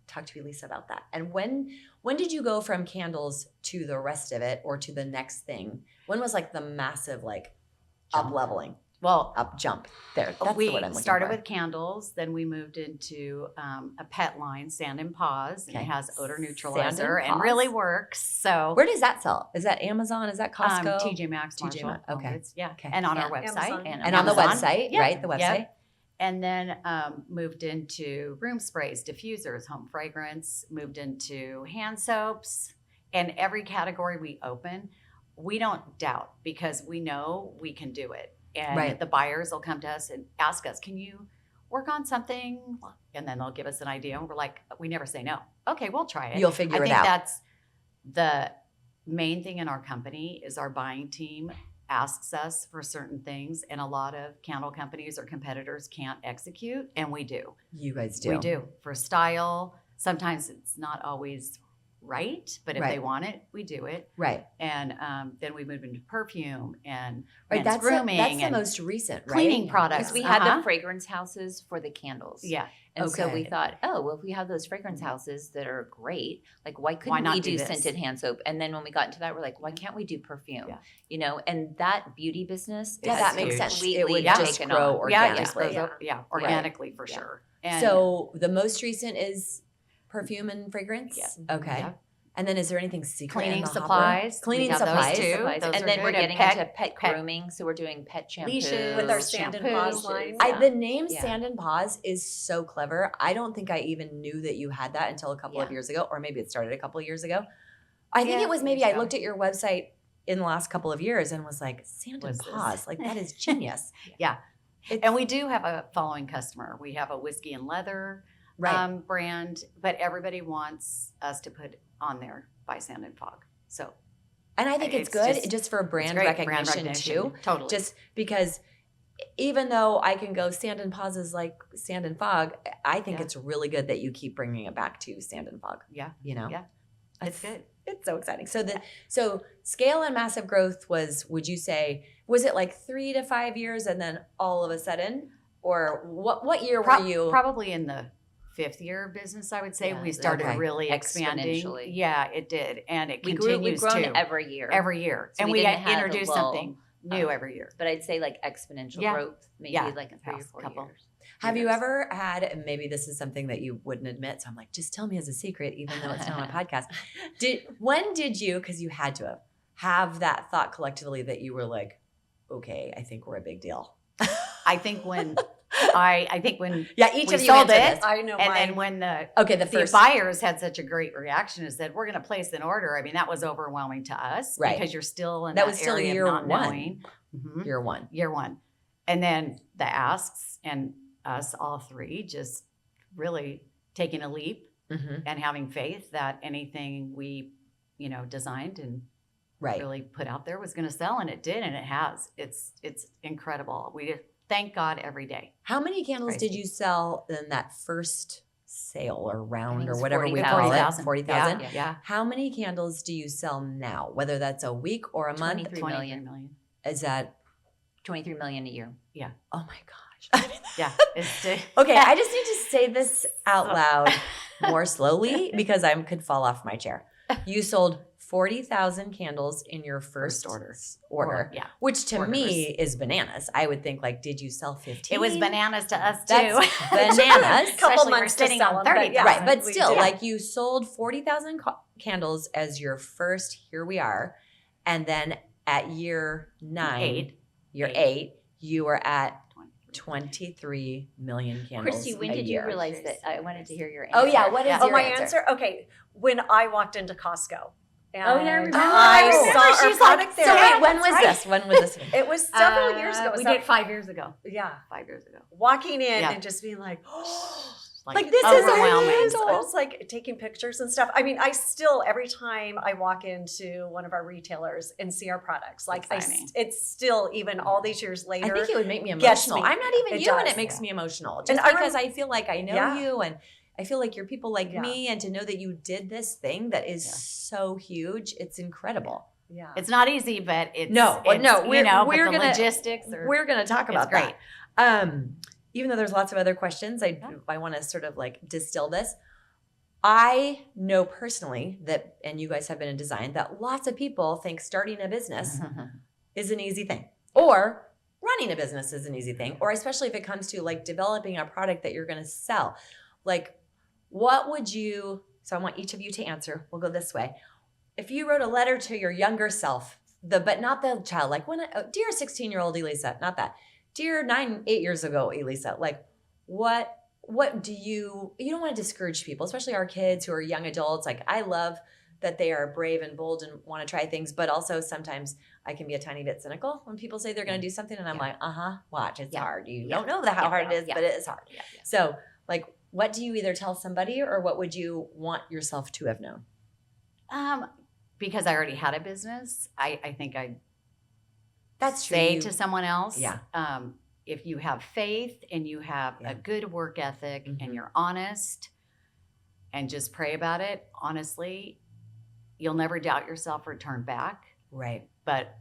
talk to Elisa about that. And when did you go from candles to the rest of it or to the next thing? When was like the massive like up leveling, Well, up jump there? That's we the word I'm looking started for. with candles, then we moved into a pet line, Sand and Paws, and it Okay. has odor Sand neutralizer and and Paws? really works. So Where does that sell? Is that Amazon? Is that Costco? TJ Maxx, TJ Marshall, Maxx, okay. It's- yeah, Okay. and on Yeah. our website, Amazon. And on the Amazon. website, Yep. right? The website. Yep. And then moved into room sprays, diffusers, home fragrance, moved into hand soaps, and every category we open, we don't doubt because we know we can do it. And Right. the buyers will come to us and ask us, can you work on something? And then they'll give us an idea. And we're like, we never say no. Okay, we'll try it. You'll figure I it think out. that's the main thing in our company is our buying team asks us for certain things, and a lot of candle companies or competitors can't execute, and we do. You guys do. We do for style. Sometimes it's not always right, but if Right. they want it, we do it. Right. And then we moved into perfume and Right. men's grooming That's the and most recent, right? cleaning products. Because we had Uh-huh. the fragrance houses for the candles. Yeah. And so we Okay. thought, oh, well, if we have those fragrance houses that are great, like why couldn't not we do do this? scented hand soap? And then when we got into that, we're like, why can't we do perfume? Yeah. You know, and that beauty business Yeah, has that makes sense. It would completely just taken grow on. Yeah, it just organically. grows organically for Yeah. sure. And So the most recent is perfume and fragrance? Yes. Okay. Yeah. And then is there anything secret in Cleaning the hopper? supplies. Cleaning We have those supplies. too. Supplies. Those And are then good. we're getting Pet- into pet grooming. So we're doing pet shampoo. Leashes. With our Sand and Paws line. Yeah. The name Yeah. Sand and Paws is so clever. I don't think I even knew that you had that until a couple of Yeah. years ago, or maybe it started a couple of years ago. I think Yeah, it was maybe years I ago. looked at your website in the last couple of years and was like, Sand and What's this? Paws, like that is genius. Yeah. It's- And we do have a following customer. We have a whiskey and leather Right. brand, but everybody wants us to put on there by Sand and Fog. So And I think it's It's good just- for it's brand great recognition too. Totally. Just because even though I can go Sand and Paws is like Sand and Fog, I think Yeah. it's really good that you keep bringing it back to Sand and Fog. Yeah. You know? Yeah. It's good. It's so exciting. So scale and massive growth was, would you say, was it like 3 to 5 years and then all of a sudden? Or what year were you? Probably in the 5th year of business, I would say. Yeah, we started okay. really expanding. Exponentially. Yeah, it did. And it We've continues grown to every year. every year. So and we we didn't have a introduce lull. something new every year. But I'd say like exponential Yeah. growth, maybe Yeah. like in 3 or Past 4 couple. years. Have you years. ever had, and maybe this is something that you wouldn't admit, so I'm like, just tell me as a secret, even though it's not on a podcast. When did you, because you had to have that thought collectively that you were like, okay, I think we're a big deal? I think when I think when Yeah, each we of you sold answer it, this. I know and mine. then when the Okay, the the first. buyers had such a great reaction and said, we're going to place an order. I mean, that was overwhelming to us Right. because you're still in That that, was still area year of not one. knowing. Mhm. Year one. Year one. And then the asks and us all three just really taking a leap Mm-hmm. and having faith that anything we, designed and Right. really put out there was going to sell, and it did, and it has. It's incredible. We thank God every day. How many candles Right. did you sell in that first sale or I round think or it's whatever we 40,000. call it? 40,000. 40,000? Yeah. Yeah. How many candles do you sell now? Whether that's a week or a month? 23 23 million. million. Is that, 23 million a year. oh my gosh. Yeah. It's Okay, I just need to say this out loud more slowly because I could fall off my chair. You sold 40,000 candles in your first order, Yeah. which to me Orders. is bananas. I would think like, did you sell 15? It was bananas to us too. That's bananas. Couple Especially we're months to sitting sell on 'em, but 30,000. yeah. Right, but we still, did. like you sold 40,000 candles as your first, here we are. And then at year 9, year 8, you were at 23 million candles. Kristi, when a did year. you realize that? I wanted to hear your answer. Oh, yeah, what is Yeah. Oh, your my answer? answer? Okay. When I walked into Costco. And Oh, yeah, I remember. I Oh, saw remember, our she's like, product there. So wait, when That's was right. this? When was this? It was several years ago. It was We that- did 5 years ago. Yeah. 5 years ago. Walking in Yeah. and just being like, Like, this is overwhelming. amazing. I was like taking pictures and stuff. I mean, I still, every time I walk into one of our retailers and see our products, like Exciting. it's still, even all these years later. I think it would make me gets emotional. me. I'm not even It you, and does. it makes me emotional. Just And I because I feel like I know Yeah. you, and I feel like you're people like Yeah. me, and to know that you did this thing that is Yeah. so huge, it's incredible. yeah. It's not easy, but it's No, it's, we're but we're the gonna logistics are we're gonna talk it's about great. that. Even though there's lots of other questions, I Yeah. want to sort of like distill this. I know personally that, and you guys have been in design, that lots of people think starting a business is an easy thing, or running a business is an easy thing, or especially if it comes to like developing a product that you're going to sell. Like, what would you, so I want each of you to answer. We'll go this way. If you wrote a letter to your younger self, but not the child, like dear 16-year-old Elisa, not that. Dear 8 years ago, Elisa, like what do you don't want to discourage people, especially our kids who are young adults. Like, I love that they are brave and bold and want to try things. But also sometimes I can be a tiny bit cynical when people say they're going to do something and I'm like, watch, it's hard. You don't know how hard it is, but it is hard. Yeah. So like, what do you either tell somebody or what would you want yourself to have known? Because I already had a business, I think I'd That's true. say to someone else, Yeah. If you have faith and you have a good work ethic Mhm. and you're honest and just pray about it, honestly, you'll never doubt yourself or turn back. Right. But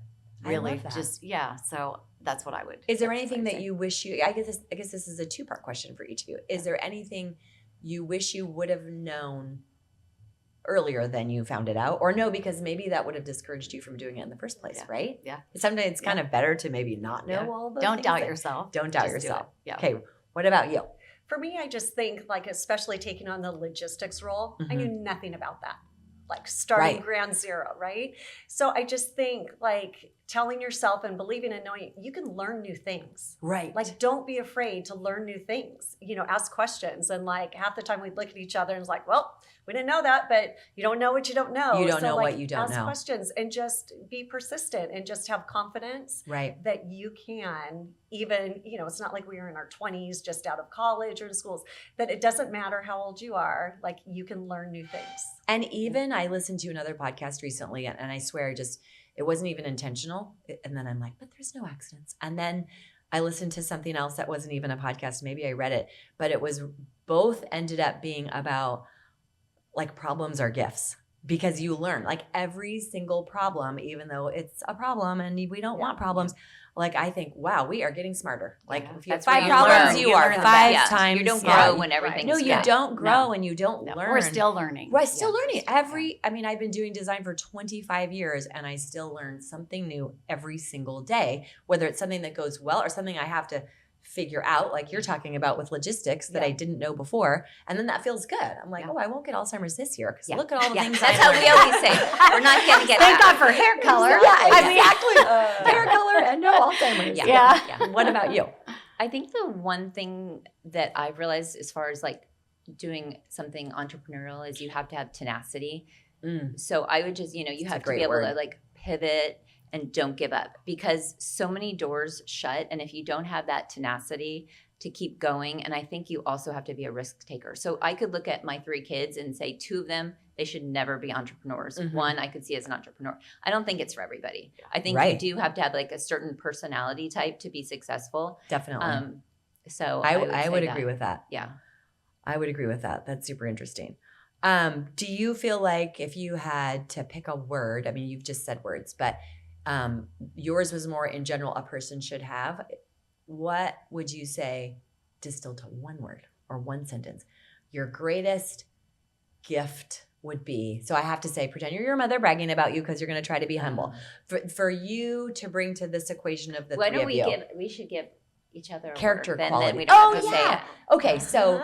I really love that. so that's what I would. Is there that's what anything I'd that say. you wish I guess this is a two-part question for each of you. Is there anything you wish you would have known earlier than you found it out? Or no, because maybe that would have discouraged you from doing it in the first place, Yeah. right? Yeah. Sometimes it's kind of better to maybe not know Yeah. all the Don't things doubt that- yourself. Don't doubt Just do yourself. it. Yeah. Okay, what about you? For me, I just think, like, especially taking on the logistics role, I knew nothing about that. Like starting Right. ground zero, right? So I just think, like, telling yourself and believing and knowing you can learn new things. Right. Like, don't be afraid to learn new things. Ask questions. And like half the time we'd look at each other and it's like, well, we didn't know that, but you don't know what you don't know. You don't know like, what you don't ask know. questions and just be persistent and just have confidence Right. that you can even, it's not like we were in our 20s just out of college or in schools, that it doesn't matter how old you are, like you can learn new things. And even I listened to another podcast recently and I swear it wasn't even intentional. And then I'm like, but there's no accidents. And then I listened to something else that wasn't even a podcast. Maybe I read it, but it was both ended up being about like problems are gifts because you learn like every single problem, even though it's a problem and we don't want problems. Like I think, wow, we are getting smarter. Like if you have That's where 5 you problems, learn. you You are learn 5 yeah. times. You don't smarter. grow when everything's No, you good. don't grow No. and you don't No, learn. we're still learning. We're still Yeah. learning I mean, I've been doing design for 25 years and I still learn something new every single day, whether it's something that goes well or something I have to figure out, like you're talking about with logistics that I didn't know before. And then that feels good. I'm like, I won't get Alzheimer's this year because look at all the things That's I how we always say. We're not going to get Thank that. God for hair color. Yeah, exactly. Hair color and no Alzheimer's. Yeah. What about you? I think the one thing that I've realized as far as like doing something entrepreneurial is you have to have tenacity. So I would just, you have to great be able word. to like pivot and don't give up because so many doors shut. And if you don't have that tenacity to keep going, and I think you also have to be a risk taker. So I could look at my 3 kids and say 2 of them, they should never be entrepreneurs. One I could see as an entrepreneur. I don't think it's for everybody. I think you do have to have like a certain personality type to be successful. Definitely. So I would say agree with that. Yeah. I would agree with that. That's super interesting. Do you feel like if you had to pick a word, I mean, you've just said words, but yours was more in general, a person should have. What would you say distilled to one word or one sentence? Your greatest gift would be, so I have to say, pretend you're your mother bragging about you because you're going to try to be humble. For you to bring to this equation of the Why three don't of we you. We should give each other a Character word. Then quality. we don't have to say yeah. it. Okay, so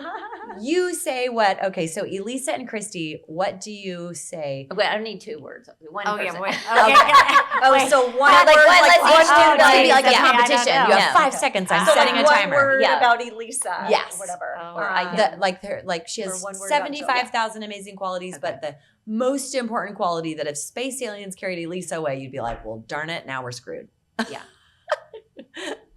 you say what? Okay, so Elisa and Kristi, what do you say? Wait, I don't need 2 words. One person. Yeah, wait. So one Like, word, let's each do It's gonna be like a yeah. competition. I don't You know. have 5 seconds. I'm so setting like a one timer. word Yeah. about Elisa. Yes. Whatever. Or I can- Like she has Or one word about 75,000 amazing qualities, but the most important quality that if space aliens carried Elisa away, you'd be like, well, darn it, now we're screwed. Yeah.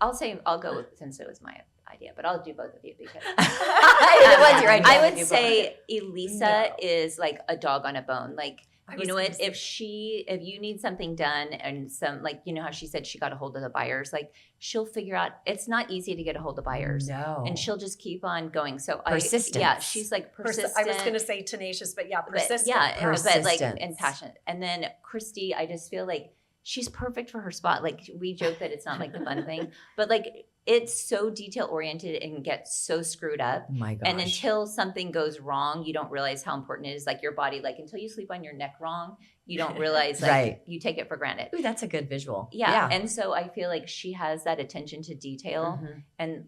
I'll go with, since it was my idea, but I'll do both of you because It was your idea. I We'll would do both. say Elisa is like a dog on a bone. Like, I you was know gonna what? say- If you need something done and some, like, you know how she said she got a hold of the buyers, like she'll figure out, it's not easy to get a hold of buyers. No. And she'll just keep on going. So Persistence. she's like I persistent. was going to say tenacious, but yeah, but persistent. yeah, but like Persistence. and passionate. And then Kristi, I just feel like she's perfect for her spot. Like we joke that it's not like the fun thing, but like it's so detail oriented and gets so screwed up. Oh my gosh. And until something goes wrong, you don't realize how important it is. Like your body, like until you sleep on your neck wrong, you don't realize like Right. you take it for granted. Ooh, that's a good visual. Yeah. And so I feel like she has that attention to detail. Mhm. And,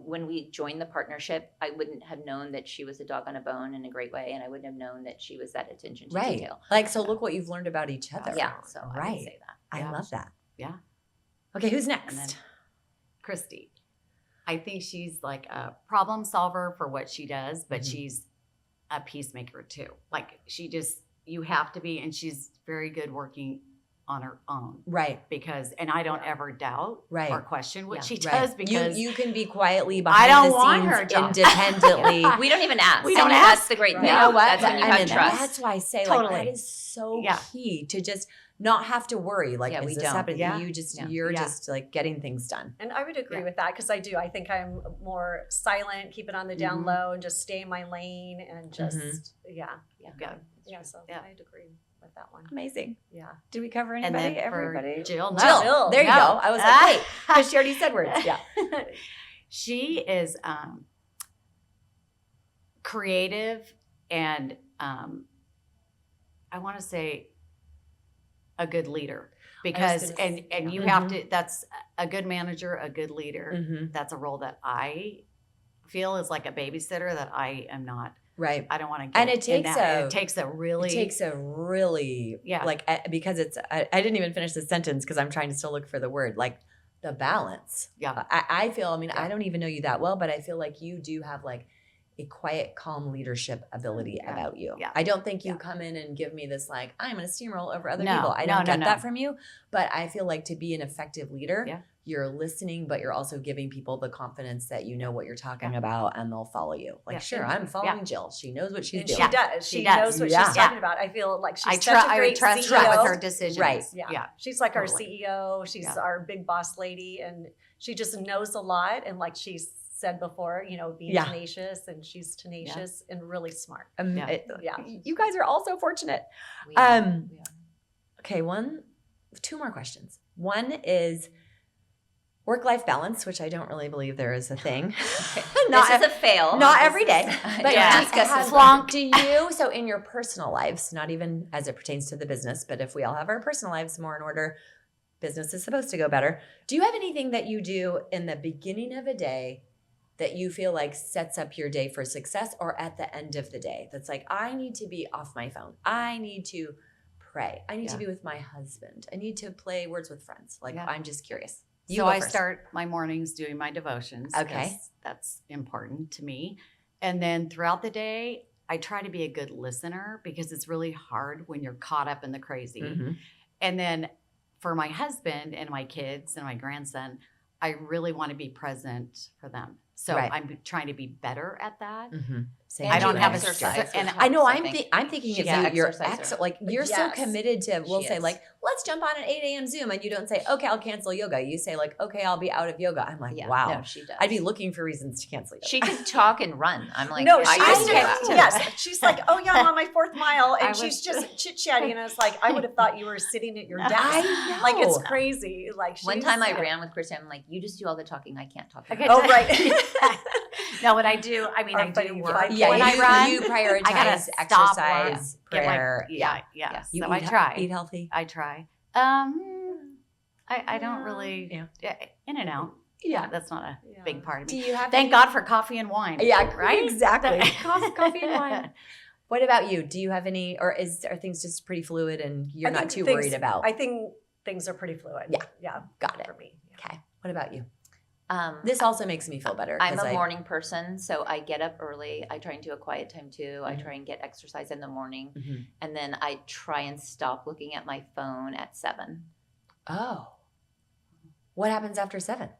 when we joined the partnership, I wouldn't have known that she was a dog on a bone in a great way. And I wouldn't have known that she was that attention to Right. detail. Like, so look what you've learned about each other. Yeah. So I Right. would say that. I Yeah. love that. Yeah. Okay, who's And next? then Kristi. I think she's like a problem solver for what she does, but she's a peacemaker too. Like she just, you have to be, and she's very good working on her own. Right. Because, and I don't ever doubt Right. or question what Yeah. she Right. does because you can be quietly I behind don't the want scenes her job. independently. We don't even ask. We don't And ask. That's the great Right. thing. You know what? That's when you have trust. That's why I say Totally. like that is so Yeah. key to just not have to worry. Like, Yeah, is we this don't. happening? Yeah. You just Yeah. you're Yeah. just like getting things done. And I would agree Yeah. with that because I do. I think I'm more silent, keep it on the down Mhm. low, and just stay in my lane and just Yeah. yeah. So Yeah. I'd agree with that one. Amazing. Yeah. Did we cover And anybody? then for Everybody? Jill, no. Jill. There you No. go. I was like, wait, because she already said words. Yeah. She is creative and I want to say a good leader because gonna and you Mm-hmm. have to, that's a good manager, a good leader. Mhm. That's a role that I feel is like a babysitter that I am not. Right. I don't want to get And it in takes that. a- it takes a really It takes a really Yeah. like because it's I didn't even finish the sentence because I'm trying to still look for the word like the balance. Yeah. I feel. I mean, Yeah. I don't even know you that well, but I feel like you do have like a quiet, calm leadership ability Yeah. about you. Yeah. I don't think you Yeah. come in and give me this like I'm going to steamroll over other No, people. I no, don't no, get no. that from you, but I feel like to be an effective leader, Yeah. you're listening, but you're also giving people the confidence that you know what you're talking about and they'll follow you. Like, Yeah. sure, I'm following Jill. She knows what she's And doing. she does. She She does. knows what Yeah. she's talking about. I feel like she's I such a would great trust CEO. her with her decisions. Right. Yeah. Yeah. She's like Totally. our CEO. She's Yeah. our big boss lady. And she just knows a lot. And like she said before, being Yeah. tenacious, and she's tenacious and really smart. Yeah. Yeah. You guys are all so fortunate. We are. Um, We are. Okay, two more questions. One is work-life balance, which I don't really believe there is a thing. This is a fail. not This every is- day, but Don't Yeah. ask us have- to Flonk. do you, so in your personal lives, not even as it pertains to the business, but if we all have our personal lives more in order, business is supposed to go better. Do you have anything that you do in the beginning of a day that you feel like sets up your day for success, or at the end of the day that's like, I need to be off my phone. I need to pray. I need to Yeah. be with my husband. I need to play words with friends. Like, Yeah. I'm just curious. So I start my mornings doing my devotions. Okay. 'Cause that's important to me. And then throughout the day, I try to be a good listener because it's really hard when you're caught up in the crazy. Mhm. And then for my husband and my kids and my grandson, I really want to be present for them. So Right. I'm trying to be better at that. Mhm. Same And I don't you have a exercise, and which I know. helps, I'm think. I'm thinking She's of an you. You're exerciser. like you're so Yes. committed to. We'll She say is. like, let's jump on an 8 a.m. Zoom, and you don't say, okay, I'll cancel yoga. You say like, okay, I'll be out of yoga. I'm like, Yeah, wow. no, she does. I'd be looking for reasons to cancel yoga. She could talk and run. I'm like, No, I she could used do to. that. Yes, she's like, oh yeah, I'm on my 4th mile, and I she's was- just chit chatting, and I was like, I would have thought you were sitting at your desk. I know. Like it's crazy. Like One she's- time I ran with Kristi. I'm like, you just do all the talking. I can't talk. Okay. Oh right. No, what I do, I mean, Our I funny do work five Yeah, when you, I run. you I gotta prioritize stop, exercise, get my- prayer. yeah. Yes. You So I eat, try. Eat healthy. I try. I don't really. Yeah. In and out. Yeah. That's not a Yeah. big part of Do me. you have? Thank any- God for coffee and wine. Yeah. Right. Exactly. Coffee and wine. What about you? Do you have any, or are things just pretty fluid and you're I not think too things- worried about? I think things are pretty fluid. Yeah. Yeah. Got it. For me. Yeah. Okay. What about you? Um, This also makes me feel better. I'm 'cause a I- morning person, so I get up early. I try and do a quiet time too. I Mhm. try and get exercise in the morning, Mhm. and then I try and stop looking at my phone at 7. Oh. What happens after 7?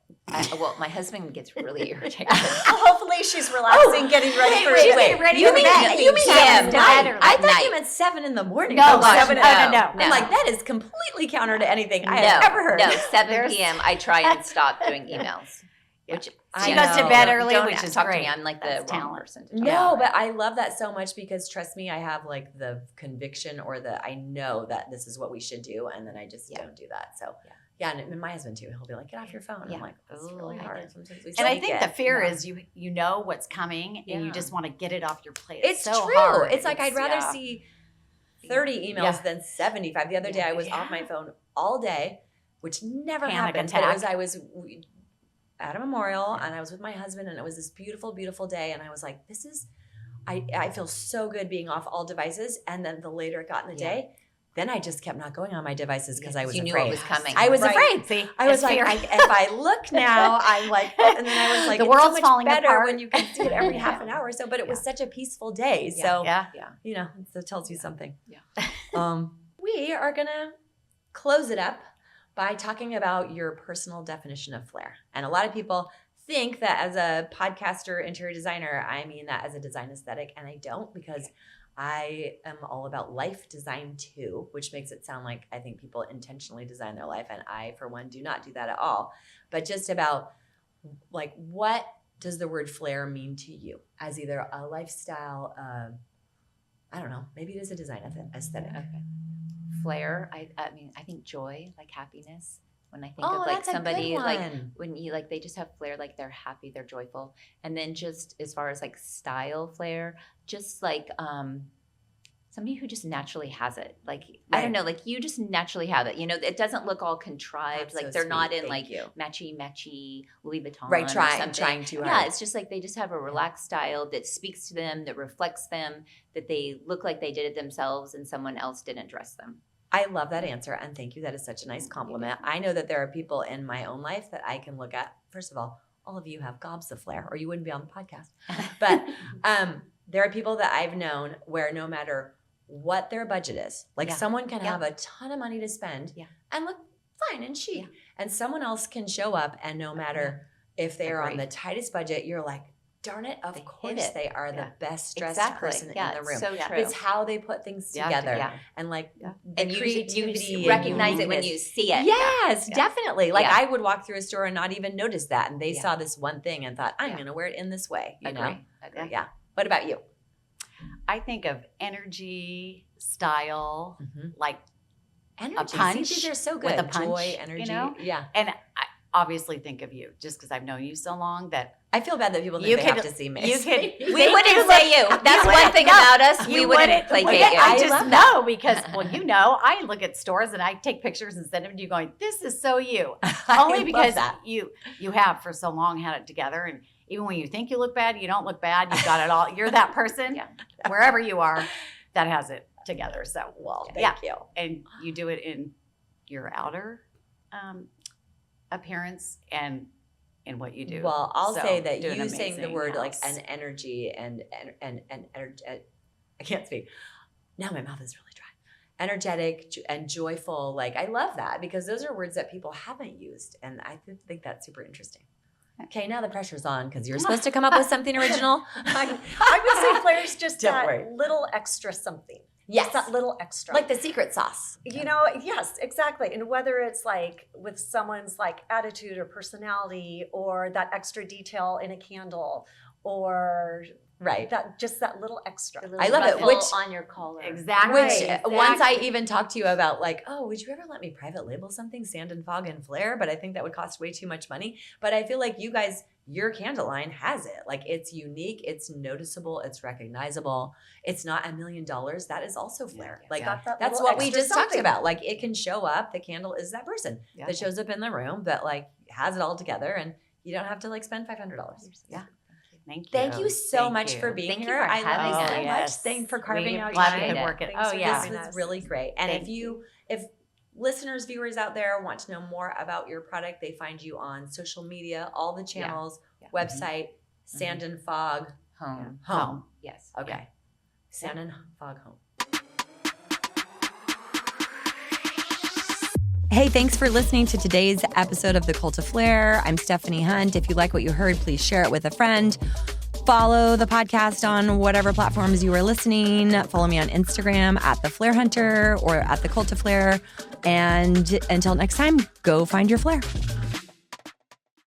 Well, my husband gets really irritated. Well, hopefully she's relaxing, getting ready for wait, bed. wait, ready You for mean bed. you mean PM, 7 night. night? I At thought you night. meant 7 in the morning. No, Oh, gosh. 7 no. I'm like, that is completely counter to anything I have ever heard. No, 7 There's- p.m. I try and stop doing emails. Yeah. Which I She goes to know. bed early, Don't which is talk to great. me. I'm like the That's wrong talent. person. To talk No, to. but I love that so much because trust me, I have like the conviction or I know that this is what we should do, and then I just don't do that. So yeah, and my husband too. He'll be like, "Get off your phone." And I'm Yeah. like, "It's really Ooh. hard." Sometimes we And I sneak think it. the fear Yeah. is you know what's coming and Yeah. you just want to get it off your plate. It's so true. hard. It's like I'd rather yeah. see 30 emails Yeah. than 75. The other day I was off my phone all day, which never Panic happens. But attack. I was at a memorial and I was with my husband and it was this beautiful, beautiful day. And I was like, I feel so good being off all devices. And then the later it got in the day, then I just kept not going on my devices because I was you afraid. knew it was coming. I was Right. afraid. See, I was it's like, fear. if I look now, I'm like, and then I was like, The it's world's so much falling better apart. when you can see it every half an hour or so. But it was such a peaceful day. So, yeah. you know, so it tells you something. Yeah. We are going to close it up by talking about your personal definition of flair. And a lot of people think that as a podcaster, interior designer, I mean that as a design aesthetic, and I don't, because I am all about life design too, which makes it sound like I think people intentionally design their life, and I, for one, do not do that at all. But just about like, what does the word flair mean to you as either a lifestyle, I don't know, maybe it is a design aesthetic. Okay. Flair, I mean, I think joy, like happiness. When I think Oh, of like that's a good somebody, like one. when you like they just have flair, like they're happy, they're joyful. And then just as far as like style flair, just like somebody who just naturally has it. Like I don't know, like you just naturally have it. You know, it doesn't look all contrived. That's like so they're not sweet. in Thank like you. matchy Louis Vuitton. Right, or trying something. too hard. Yeah, it's just like they just have a relaxed style that speaks to them, that reflects them, that they look like they did it themselves and someone else didn't dress them. I love that answer, and thank you. That is such a nice compliment. I know that there are people in my own life that I can look at. First of all of you have gobs of flair, or you wouldn't be on the podcast. But there are people that I've known where no matter what their budget is, like someone can have a ton of money to spend and look fine and chic, and someone else can show up and no matter if they are on the tightest budget, you're like, darn it, of course they are the best dressed person in the room. So true. It's how they put things together and like the and creativity. you recognize it when you see it. Yes, definitely. Like Yeah. I would walk through a store and not even notice that, and they saw this one thing and thought, I'm going to wear it in this way. You know? Agree. Yeah. What about you? I think of energy, style, like Energy. a punch. See, these are so good. With a punch, Joy, energy. you know? Yeah. And I obviously think of you just because I've known you so long that I feel bad that people think You they could- have to see me. you could. We wouldn't say you. That's one thing about us. We wouldn't placate you. I just know because, well, you know, I look at stores and I take pictures and send them to you going, this is so you. Only because you have for so long had it together. And even when you think you look bad, you don't look bad. You've got it all. You're that person wherever you are that has it together. So, well, thank you. And you do it in your outer appearance and in what you do. Well, I'll So, say that do an you saying the amazing word like house. an energy and I can't speak. Now my mouth is really dry. Energetic and joyful. Like I love that because those are words that people haven't used, and I think that's super interesting. Okay, now the pressure's on because you're supposed to come up with something original. I would say flair's just Don't that worry. little extra something. Yes. It's that little extra. Like the secret sauce. You know, yes, exactly. And whether it's like with someone's like attitude or personality or that extra detail in a candle or Right. that just that little extra. I love it. Ruffle Which on your collar. Exactly. Which Right, once I even talked to you about like, oh, would you ever let me private label something, Sand and Fog and Flair? But I think that would cost way too much money. But I feel like you guys, your candle line has it. Like it's unique, it's noticeable, it's recognizable. It's not $1 million. That is also Flair. Like Got that that's little what we extra just talked something. about. Like it can show up. The candle is that person Yeah. that shows up in the room that like has it all together, and you don't have to like spend $500. Yeah. Thank you. Thank you so Thank much you. for being Thank you here. for I love having you us. so much. Yes. Thanks for carving We're out glad your we could time. work it. Thanks Oh, for yeah. having This was us. really great. And Thank if listeners, viewers out there want to know more about your product, they find you on social media, all the channels, website, Sand and Fog Home. Home. Yes. Okay. Sand and Fog Home. Hey, thanks for listening to today's episode of The Cult of Flair. I'm Stephanie Hunt. If you like what you heard, please share it with a friend. Follow the podcast on whatever platforms you are listening. Follow me on Instagram at the Flairhunter or at the Cult of Flair. And until next time, go find your flair.